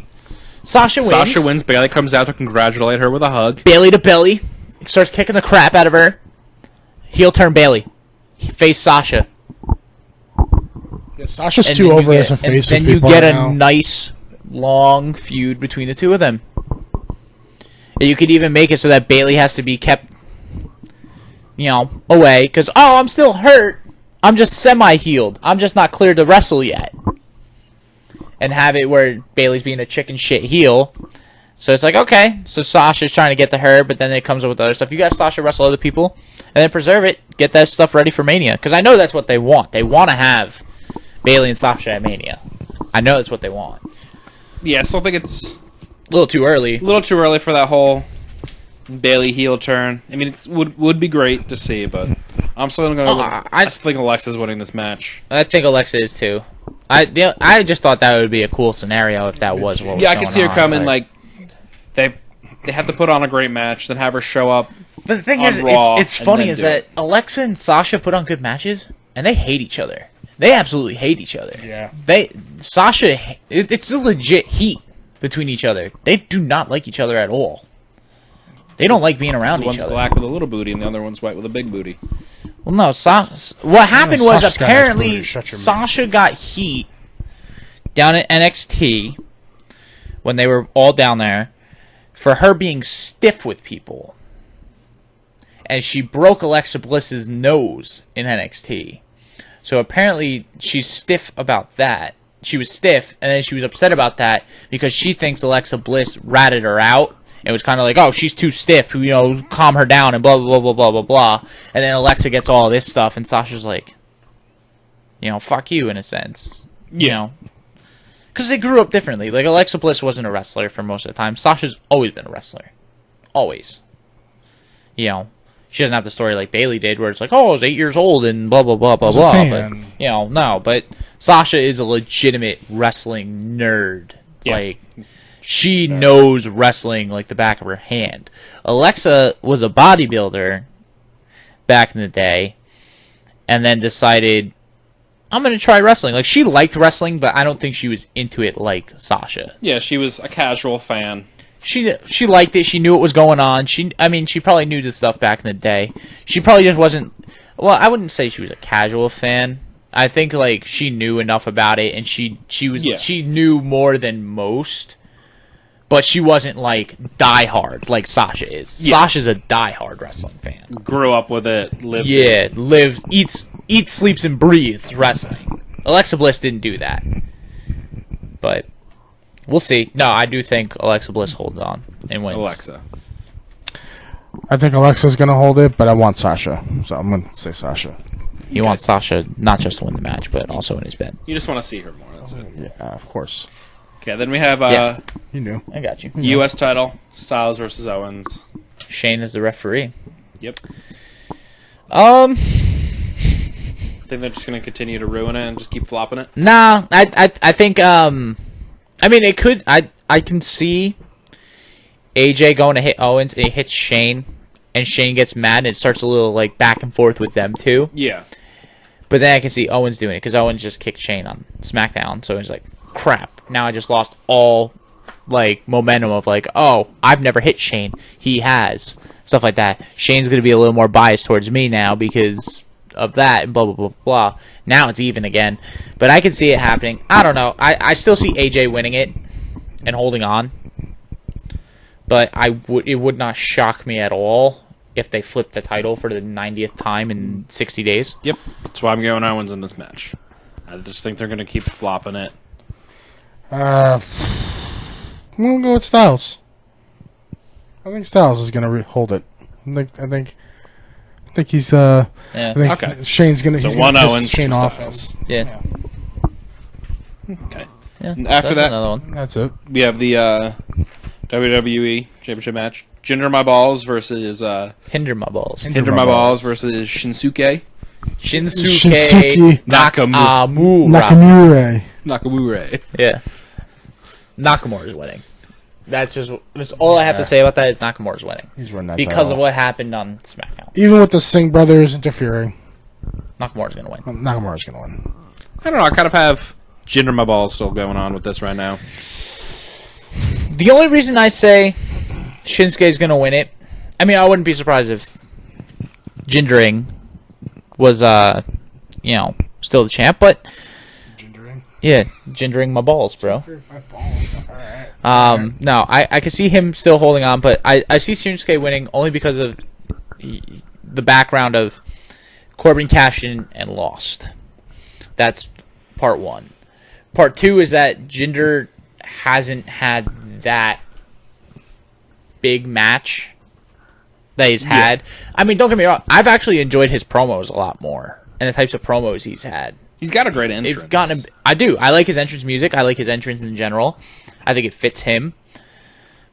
Sasha wins. Bayley comes out to congratulate her with a hug. Bayley to belly. Starts kicking the crap out of her. Heel turn Bayley. Face Sasha. Yeah, Sasha's too over as a face. And then you get a nice, long feud between the two of them. And you could even make it so that Bayley has to be kept, away. Because, I'm still hurt. I'm just semi-healed. I'm just not cleared to wrestle yet. And have it where Bayley's being a chicken shit heel. So it's like, okay, so Sasha's trying to get to her, but then it comes up with other stuff. You got Sasha wrestle other people, and then preserve it, get that stuff ready for Mania. Because I know that's what they want. They want to have Bayley and Sasha at Mania. I know that's what they want. Yeah, I still think it's a little too early. A little too early for that whole Bayley heel turn. I mean, it would be great to see, but I'm still going to I think Alexa's winning this match. I think Alexa is too. I just thought that would be a cool scenario if that was what was going on. I could see her coming, like, they have to put on a great match, then have her show up. But the thing is, it's funny is that Alexa and Sasha put on good matches, and they hate each other. They absolutely hate each other. Yeah. It's a legit heat between each other. They do not like each other at all. They don't like being around each One's other. black with a little booty, and the other one's white with a big booty. Well, no, what happened was Sasha's got apparently nice booty. Shut your Sasha got heat down at NXT when they were all down there for her being stiff with people. And she broke Alexa Bliss's nose in NXT. So apparently she's stiff about that. She was stiff, and then she was upset about that because she thinks Alexa Bliss ratted her out. It was kind of like, oh, she's too stiff, calm her down, and blah, blah, blah, blah, blah, blah. And then Alexa gets all this stuff, and Sasha's like, fuck you, in a sense. Because they grew up differently. Like, Alexa Bliss wasn't a wrestler for most of the time. Sasha's always been a wrestler. Always. She doesn't have the story like Bayley did, where it's like, oh, I was 8 years old, and blah, blah, blah, blah, blah. But, no. But Sasha is a legitimate wrestling nerd. Yeah. Like... She knows wrestling like the back of her hand. Alexa was a bodybuilder back in the day and then decided, I'm going to try wrestling. Like, she liked wrestling, but I don't think she was into it like Sasha. Yeah, she was a casual fan. She liked it. She knew what was going on. She probably knew the stuff back in the day. She probably just wasn't... Well, I wouldn't say she was a casual fan. I think, like, she knew enough about it, and she knew more than most. But she wasn't, like, diehard like Sasha is. Yeah. Sasha's a diehard wrestling fan. Grew up with it, lived it. Eats, sleeps, and breathes wrestling. Alexa Bliss didn't do that. But we'll see. No, I do think Alexa Bliss holds on and wins. Alexa. I think Alexa's going to hold it, but I want Sasha. So I'm going to say Sasha. He wants Sasha not just to win the match, but also in his bed. You just want to see her more. That's it. Yeah, of course. Okay, then we have you knew. I got you. U.S. title, Styles versus Owens. Shane is the referee. Yep. I think they're just going to continue to ruin it and just keep flopping it. Nah, I think it could. I can see AJ going to hit Owens and he hits Shane, and Shane gets mad and it starts a little like back and forth with them too. Yeah. But then I can see Owens doing it because Owens just kicked Shane on SmackDown, so he's like, crap, now I just lost all like momentum of like, oh, I've never hit Shane, he has, stuff like that. Shane's gonna be a little more biased towards me now because of that, and blah blah blah blah. Now it's even again, but I can see it happening. I don't know. I still see AJ winning it and holding on, but it would not shock me at all if they flipped the title for the 90th time in 60 days. Yep, that's why I'm going Owens in this match. I just think they're gonna keep flopping it. I'm gonna go with Styles. I think Styles is gonna hold it. I think he's. I think okay. Shane's gonna. So he's one gonna piss Owens, Shane two off. Styles. Yeah. Okay. Yeah. After that, another one. That's it. we have the WWE Championship match: Jinder My Balls versus Hinder my balls. Hinder My Balls versus Shinsuke Shinsuke Nakamura. Nakamura. Yeah. Nakamura's winning. That's all I have to say about that is Nakamura's winning. He's running that because title. of what happened on SmackDown. Even with the Singh brothers interfering, Nakamura's going to win. Nakamura's going to win. I don't know. I kind of have Jinder My Balls still going on with this right now. The only reason I say Shinsuke's going to win it, I mean, I wouldn't be surprised if Jindering was, still the champ, but yeah, Jindering my balls, bro. No, I can see him still holding on, but I see Shinsuke winning only because of the background of Corbin cashed in and lost. That's part one. Part two is that Jinder hasn't had that big match that he's had. I mean, don't get me wrong. I've actually enjoyed his promos a lot more and the types of promos he's had. He's got a great entrance. They've gotten I do. I like his entrance music. I like his entrance in general. I think it fits him.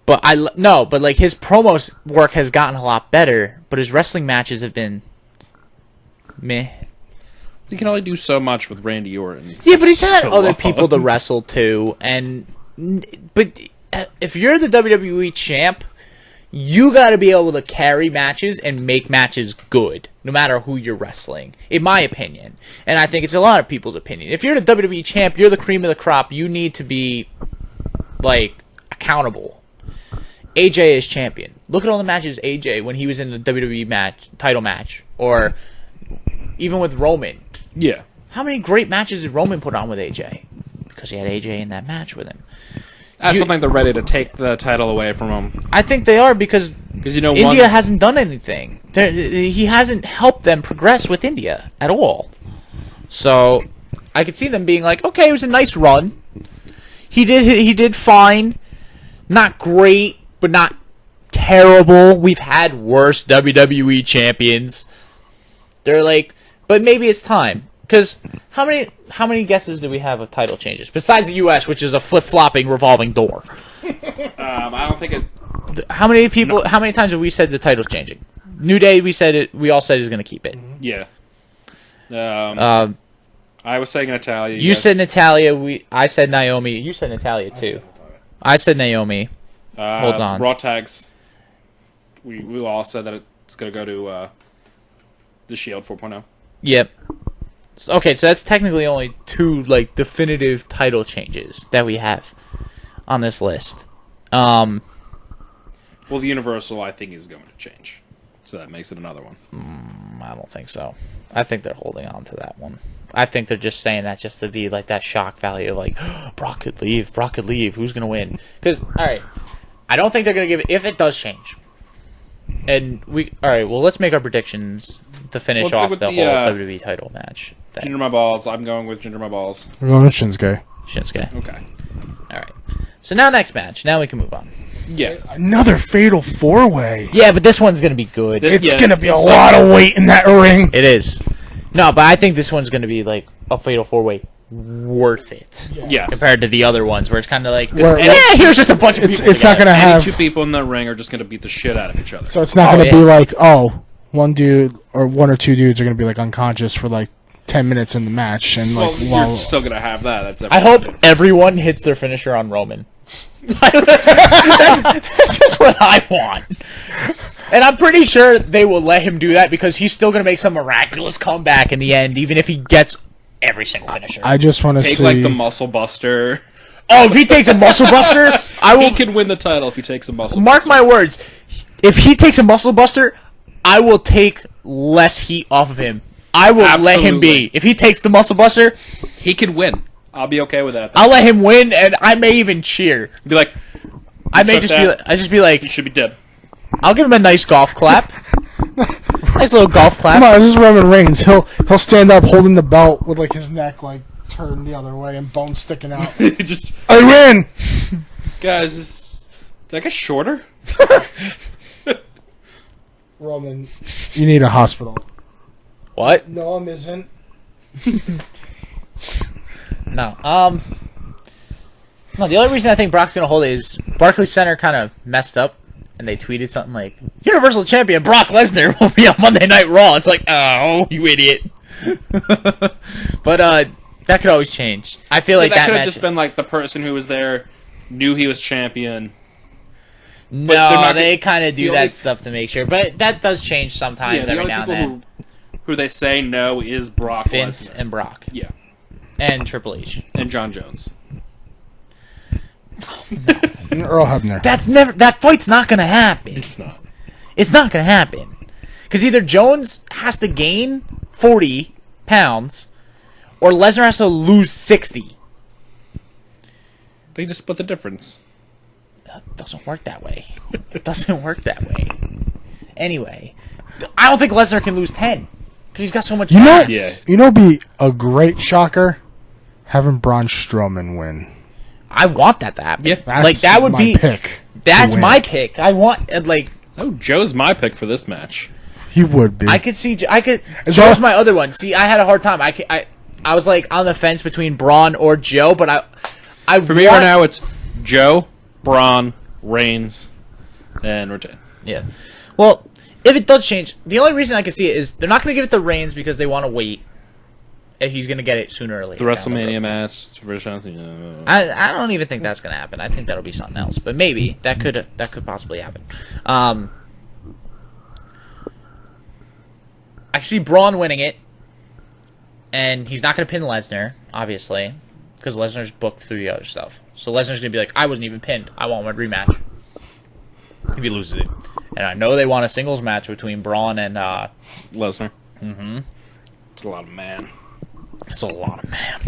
But his promos work has gotten a lot better, but his wrestling matches have been meh. You can only do so much with Randy Orton. Yeah, but he's had other people to wrestle too, but if you're the WWE champ, you got to be able to carry matches and make matches good, no matter who you're wrestling, in my opinion. And I think it's a lot of people's opinion. If you're the WWE champ, you're the cream of the crop, you need to be, like, accountable. AJ is champion. Look at all the matches AJ when he was in the WWE title match, or even with Roman. Yeah. How many great matches did Roman put on with AJ? Because he had AJ in that match with him. I still think they're ready to take the title away from him. I think they are because India hasn't done anything. He hasn't helped them progress with India at all. So I could see them being like, okay, it was a nice run. He did fine. Not great, but not terrible. We've had worse WWE champions. They're like, but maybe it's time. Because how many guesses do we have of title changes besides the U.S., which is a flip-flopping revolving door? I don't think it. How many people? No. How many times have we said the title's changing? New Day, we said it. We all said he's going to keep it. Yeah. I was saying Natalia. You said Natalia. I said Naomi. You said Natalia too. I said Naomi. Hold on. Raw tags. We all said that it's going to go to the Shield 4.0. Yep. Okay, so that's technically only 2 like definitive title changes that we have on this list. Well, the Universal, I think, is going to change, so that makes it another one. I don't think so. I think they're holding on to that one. I think they're just saying that just to be like that shock value of like, Brock could leave, who's going to win? Because, all right, I don't think they're going to give it, if it does change. And all right, well, let's make our predictions to finish off the whole WWE title match. Jinder my balls. I'm going with Jinder my balls. We're going with Shinsuke. Okay. All right. So now next match. Now we can move on. Yes. Another fatal 4-way. Yeah, but this one's going to be good. It's going to be a lot of weight in that ring. It is. No, but I think this one's going to be like a fatal 4-way worth it. Yes. Compared to the other ones where it's kind of like, here's just a bunch of people. It's not going to have... 2 people in the ring are just going to beat the shit out of each other. So it's not going to be like, one dude or 1 or 2 dudes are going to be like unconscious for like 10 minutes in the match, and like, you're still gonna have that. I hope everyone hits their finisher on Roman. That's just what I want, and I'm pretty sure they will let him do that because he's still gonna make some miraculous comeback in the end, even if he gets every single finisher. I just want to see like the Muscle Buster. Oh, if he takes a Muscle Buster, He can win the title if he takes a Muscle. Mark my words. If he takes a Muscle Buster, I will take less heat off of him. I will let him be. If he takes the Muscle Buster, he can win. I'll be okay with that. I'll let him win, and I may even cheer. Be like, I just be like, you should be dead. I'll give him a nice golf clap. Nice little golf clap. Come on, this is Roman Reigns. He'll stand up holding the belt with like his neck like turned the other way and bones sticking out. I win, guys. Is that guy shorter? Roman, you need a hospital. What? No, isn't. No. No, the only reason I think Brock's going to hold it is Barclays Center kind of messed up, and they tweeted something like, Universal Champion Brock Lesnar will be on Monday Night Raw. It's like, oh, you idiot. But that could always change. I feel like that could have just been like the person who was there knew he was champion. No, they kind of do that stuff to make sure. But that does change sometimes every now and then. Who they say no is Brock Vince Lesnar. And Brock. Yeah. And Triple H. And John Jones. And Earl Hebner. That fight's not going to happen. It's not. It's not going to happen. Because either Jones has to gain 40 pounds or Lesnar has to lose 60. They just split the difference. It doesn't work that way. It doesn't work that way. Anyway, I don't think Lesnar can lose 10 because he's got so much mass. You know, be a great shocker having Braun Strowman win. I want that to happen. Yeah, that would be pick. That's my pick. I want Joe's my pick for this match. He would be. I could see. Joe's my other one. See, I had a hard time. I was like on the fence between Braun or Joe, but for me right now it's Joe, Braun, Reigns, and Retain. Yeah. Well, if it does change, the only reason I can see it is they're not going to give it to Reigns because they want to wait. he's going to get it sooner or later. The WrestleMania match for something. I don't even think that's going to happen. I think that'll be something else. But maybe that could possibly happen. I see Braun winning it, and he's not going to pin Lesnar, obviously, because Lesnar's booked through the other stuff. So Lesnar's going to be like, I wasn't even pinned. I want my rematch. If he loses it. And I know they want a singles match between Braun and Lesnar. Mm-hmm. It's a lot of man. It's a lot of man.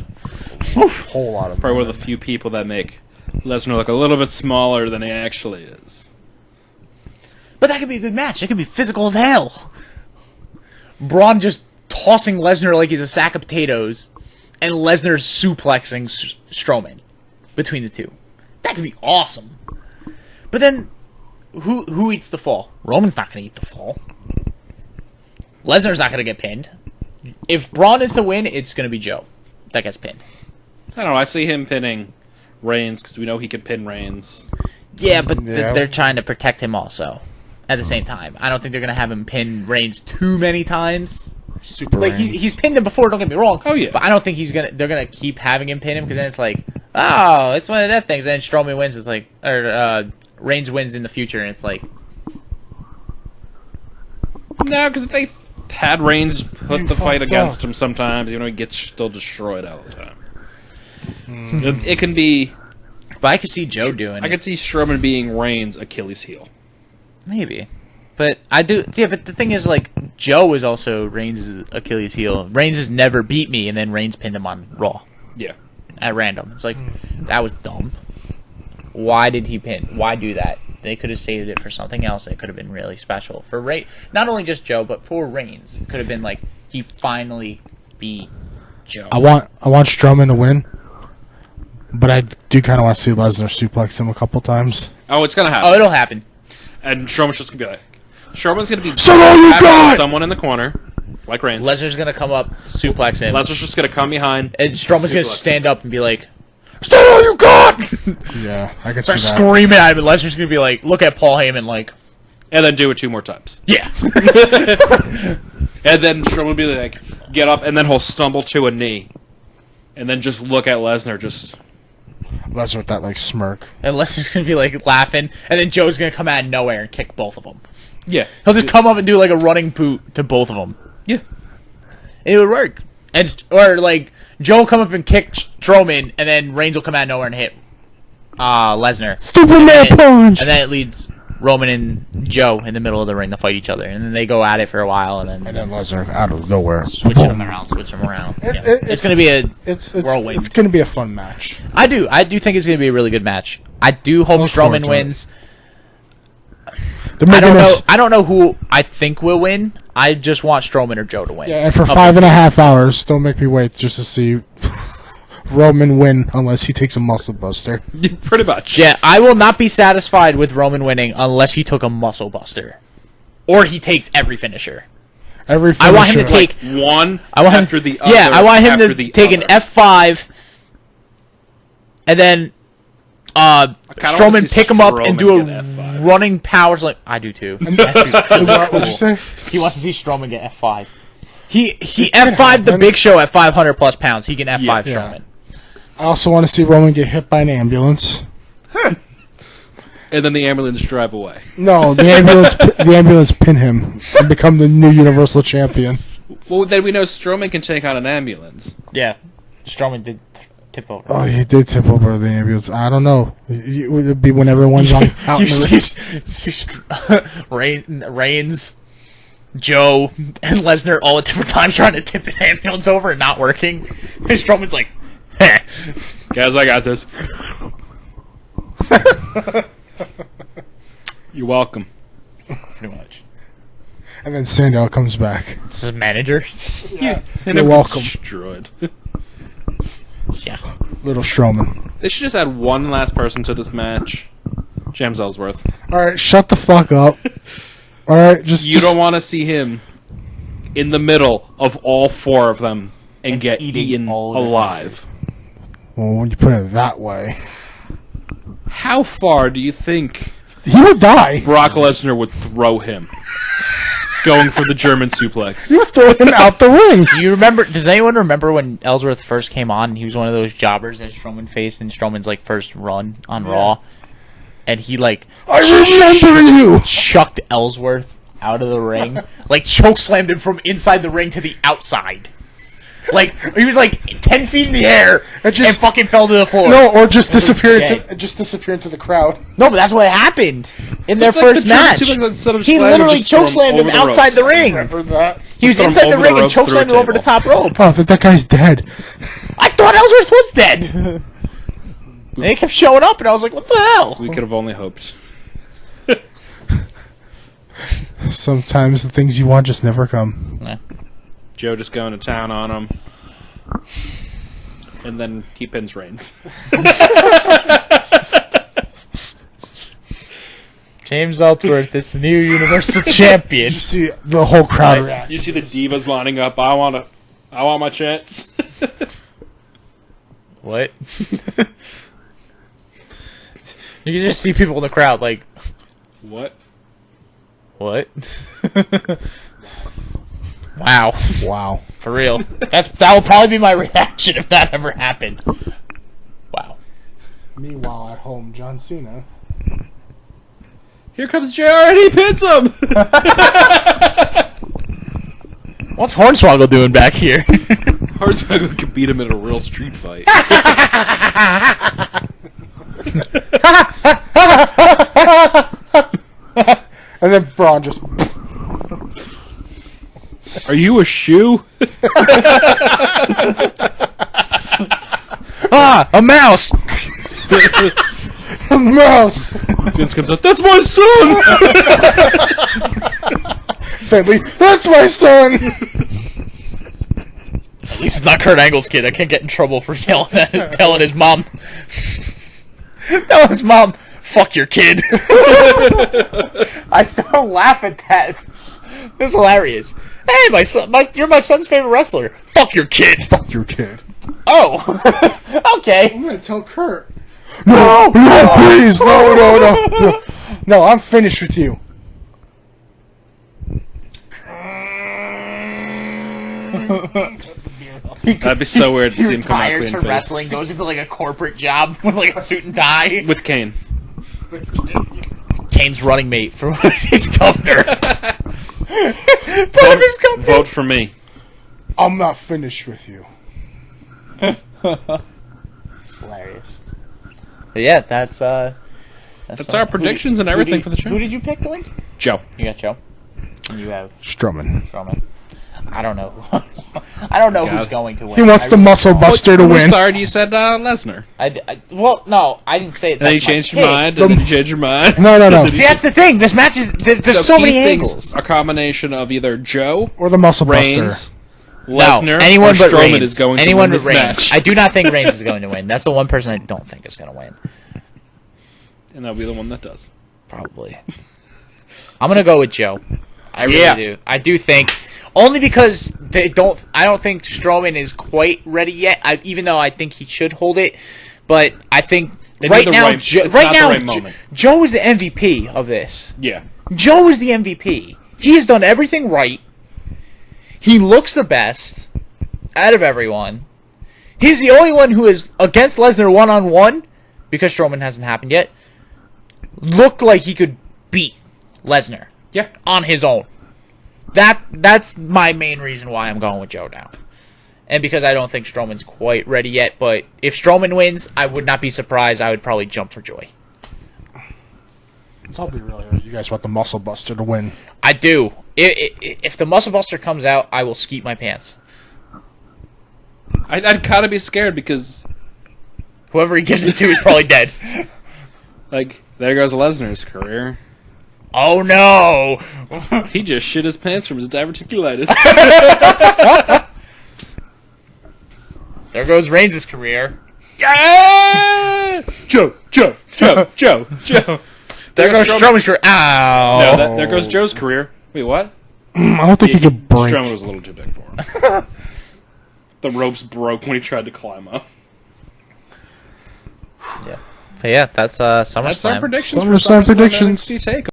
Whole lot of Probably one of the few people that make Lesnar look a little bit smaller than he actually is. But that could be a good match. It could be physical as hell. Braun just tossing Lesnar like he's a sack of potatoes, and Lesnar suplexing Strowman between the two. That could be awesome. But then, who eats the fall? Roman's not going to eat the fall. Lesnar's not going to get pinned. If Braun is to win, it's going to be Joe that gets pinned. I don't know. I see him pinning Reigns because we know he can pin Reigns. Yeah, but they're trying to protect him also. At the same time, I don't think they're gonna have him pin Reigns too many times. Super like he's pinned him before. Don't get me wrong. Oh yeah, but I don't think they're gonna keep having him pin him because then it's like, oh, it's one of that things. And then Strowman wins. It's like, or Reigns wins in the future, and it's like, no, because they had Reigns put the fight against him sometimes, even though he gets still destroyed all the time. It can be. But I could see Joe doing. I could see Strowman being Reigns' Achilles heel. Maybe. But I do, yeah, but the thing is, like, Joe is also Reigns' Achilles heel. Reigns has never beat me, and then Reigns pinned him on Raw. Yeah. At random. It's like, that was dumb. Why did he pin? Why do that? They could have saved it for something else. It could have been really special. For not only just Joe, but for Reigns. It could have been like, he finally beat Joe. I want Strowman to win, but I do kind of want to see Lesnar suplex him a couple times. Oh, it's going to happen. Oh, it'll happen. And Strowman's just going to be like... Strowman's going to be... someone in the corner, like Reigns. Lesnar's going to come up, suplex him. Lesnar's just going to come behind. And Strowman's going to stand up and be like, "Stop all you got!" Yeah, I can see that. Screaming at him, and Lesnar's going to be like, look at Paul Heyman like... And then do it 2 more times. Yeah. And then Strowman will be like, get up, and then he'll stumble to a knee. And then just look at Lesnar, just... Lesnar with that, like, smirk. And Lesnar's going to be, like, laughing, and then Joe's going to come out of nowhere and kick both of them. Yeah. He'll just come up and do, like, a running boot to both of them. Yeah. It would work. Or, like, Joe will come up and kick Strowman, and then Reigns will come out of nowhere and hit Lesnar. Superman punch! And then it leads Roman and Joe in the middle of the ring to fight each other. And then they go at it for a while, and then Lesnar out of nowhere. Switch them around. It's going to be a whirlwind. It's going to be a fun match. I do think it's going to be a really good match. I do hope Strowman wins. I don't know who I think will win. I just want Strowman or Joe to win. Yeah, and for 5.5 hours, don't make me wait just to see Roman win unless he takes a muscle buster. Pretty much. Yeah, I will not be satisfied with Roman winning unless he took a muscle buster. Or he takes every finisher. Every finisher. I want him to take one after the other. Yeah, I want him to take an F5 and then Strowman pick him up and do a running power. Like, I do too. What'd you say? He wants to see Strowman get F5. He F5'd the Big Show at 500 plus pounds. He can F5 Strowman. I also want to see Roman get hit by an ambulance. And then the ambulance drive away. No, the ambulance pin him and become the new Universal Champion. Well, then we know Strowman can take on an ambulance. Yeah, Strowman did tip over. Oh, he did tip over the ambulance. I don't know. It would be when everyone's on. You see Reigns, Joe, and Lesnar all at different times trying to tip an ambulance over and not working. And Strowman's like, "Heh. Guys, I got this." You're welcome. Pretty much. And then Sandow comes back. It's his manager. Yeah. You're welcome. Destroyed. Yeah. Little Strowman. They should just add one last person to this match. James Ellsworth. Alright, shut the fuck up. Alright, You don't want to see him in the middle of all 4 of them and get eaten alive. Well, when you put it that way. How far do you think he would die? Brock Lesnar would throw him? going for the German suplex. You threw him out the ring. Do you remember? Does anyone remember when Ellsworth first came on? And he was one of those jobbers that Strowman faced in Strowman's like first run on Raw, and he like I remember you. chucked Ellsworth out of the ring, like chokeslammed him from inside the ring to the outside. Like he was like 10 feet in the air and fucking fell to the floor. No, or just disappear into the crowd. No, but that's what happened in their first match. He literally chokeslammed him outside the ring. Remember that? He was inside the ring and chokeslammed him over the top rope. Oh, that guy's dead. I thought Ellsworth was dead. And he kept showing up, and I was like, "What the hell?" We could have only hoped. Sometimes the things you want just never come. Nah. Joe just going to town on him, and then he pins Reigns. James Ellsworth is the new Universal Champion. You see the whole crowd react. You see the divas lining up. I want my chance. What? You can just see people in the crowd like, What? what? Wow. Wow. For real. That will probably be my reaction if that ever happened. Wow. Meanwhile, at home, John Cena. Here comes JR and he pins him. What's Hornswoggle doing back here? Hornswoggle could beat him in a real street fight. And then Braun just... Are you a shoe? A mouse! A mouse! Vince comes out, that's my son! Finley, that's my son! At least it's not Kurt Angle's kid. I can't get in trouble for yelling at telling his mom. Tell his mom, fuck your kid. I still laugh at that. This is hilarious. Hey, my son, you're my son's favorite wrestler. Fuck your kid. Fuck your kid. Oh, okay. I'm gonna tell Kurt. No, please, no. No, I'm finished with you. That'd be so weird to He see him come out retires clean from face. wrestling, goes into like a corporate job with like a suit and tie. With Kane. Kane's running mate for his governor. Vote for me. I'm not finished with you. It's hilarious. But yeah, that's our predictions and everything for the show. Who did you pick to win? Joe. You got Joe. And you have Strowman. Strowman. I don't know. I don't know who's going to win. He wants the Muscle Buster to When we win. started, you said Lesnar. Well, no, I didn't say it. And then you changed your mind, and then you changed your mind. No. See, that's the thing. This match is... There's so many angles. A combination of either Joe, Or the Muscle Reigns, Buster. Lesnar, anyone or but Strowman Reigns. is going to Anyone win but this Reigns. match. I do not think Reigns is going to win. That's the one person I don't think is going to win. And that'll be the one that does. Probably. I'm going to go with Joe. I really do. I do think... Only because I don't think Strowman is quite ready yet. Even though I think he should hold it, but I think right now, Joe is the MVP of this. Yeah. Joe is the MVP. He has done everything right. He looks the best out of everyone. He's the only one who is against Lesnar one-on-one, because Strowman hasn't happened yet. Looked like he could beat Lesnar. Yeah. On his own. That's my main reason why I'm going with Joe now. And because I don't think Strowman's quite ready yet, but if Strowman wins, I would not be surprised. I would probably jump for joy. Let's all be real here. You guys want the Muscle Buster to win. I do. If the Muscle Buster comes out, I will skeet my pants. I'd kind of be scared because... Whoever he gives it to is probably dead. Like, there goes Lesnar's career. Oh no! He just shit his pants from his diverticulitis. There goes Reigns' career. Yeah! Joe. There goes Strowman's career. Ow! No, there goes Joe's career. Wait, what? I don't think he could break. Strowman was a little too big for him. The ropes broke when he tried to climb up. Yeah. But yeah, that's SummerSlam. That's our predictions. SummerSlam for predictions. NXT Takeover.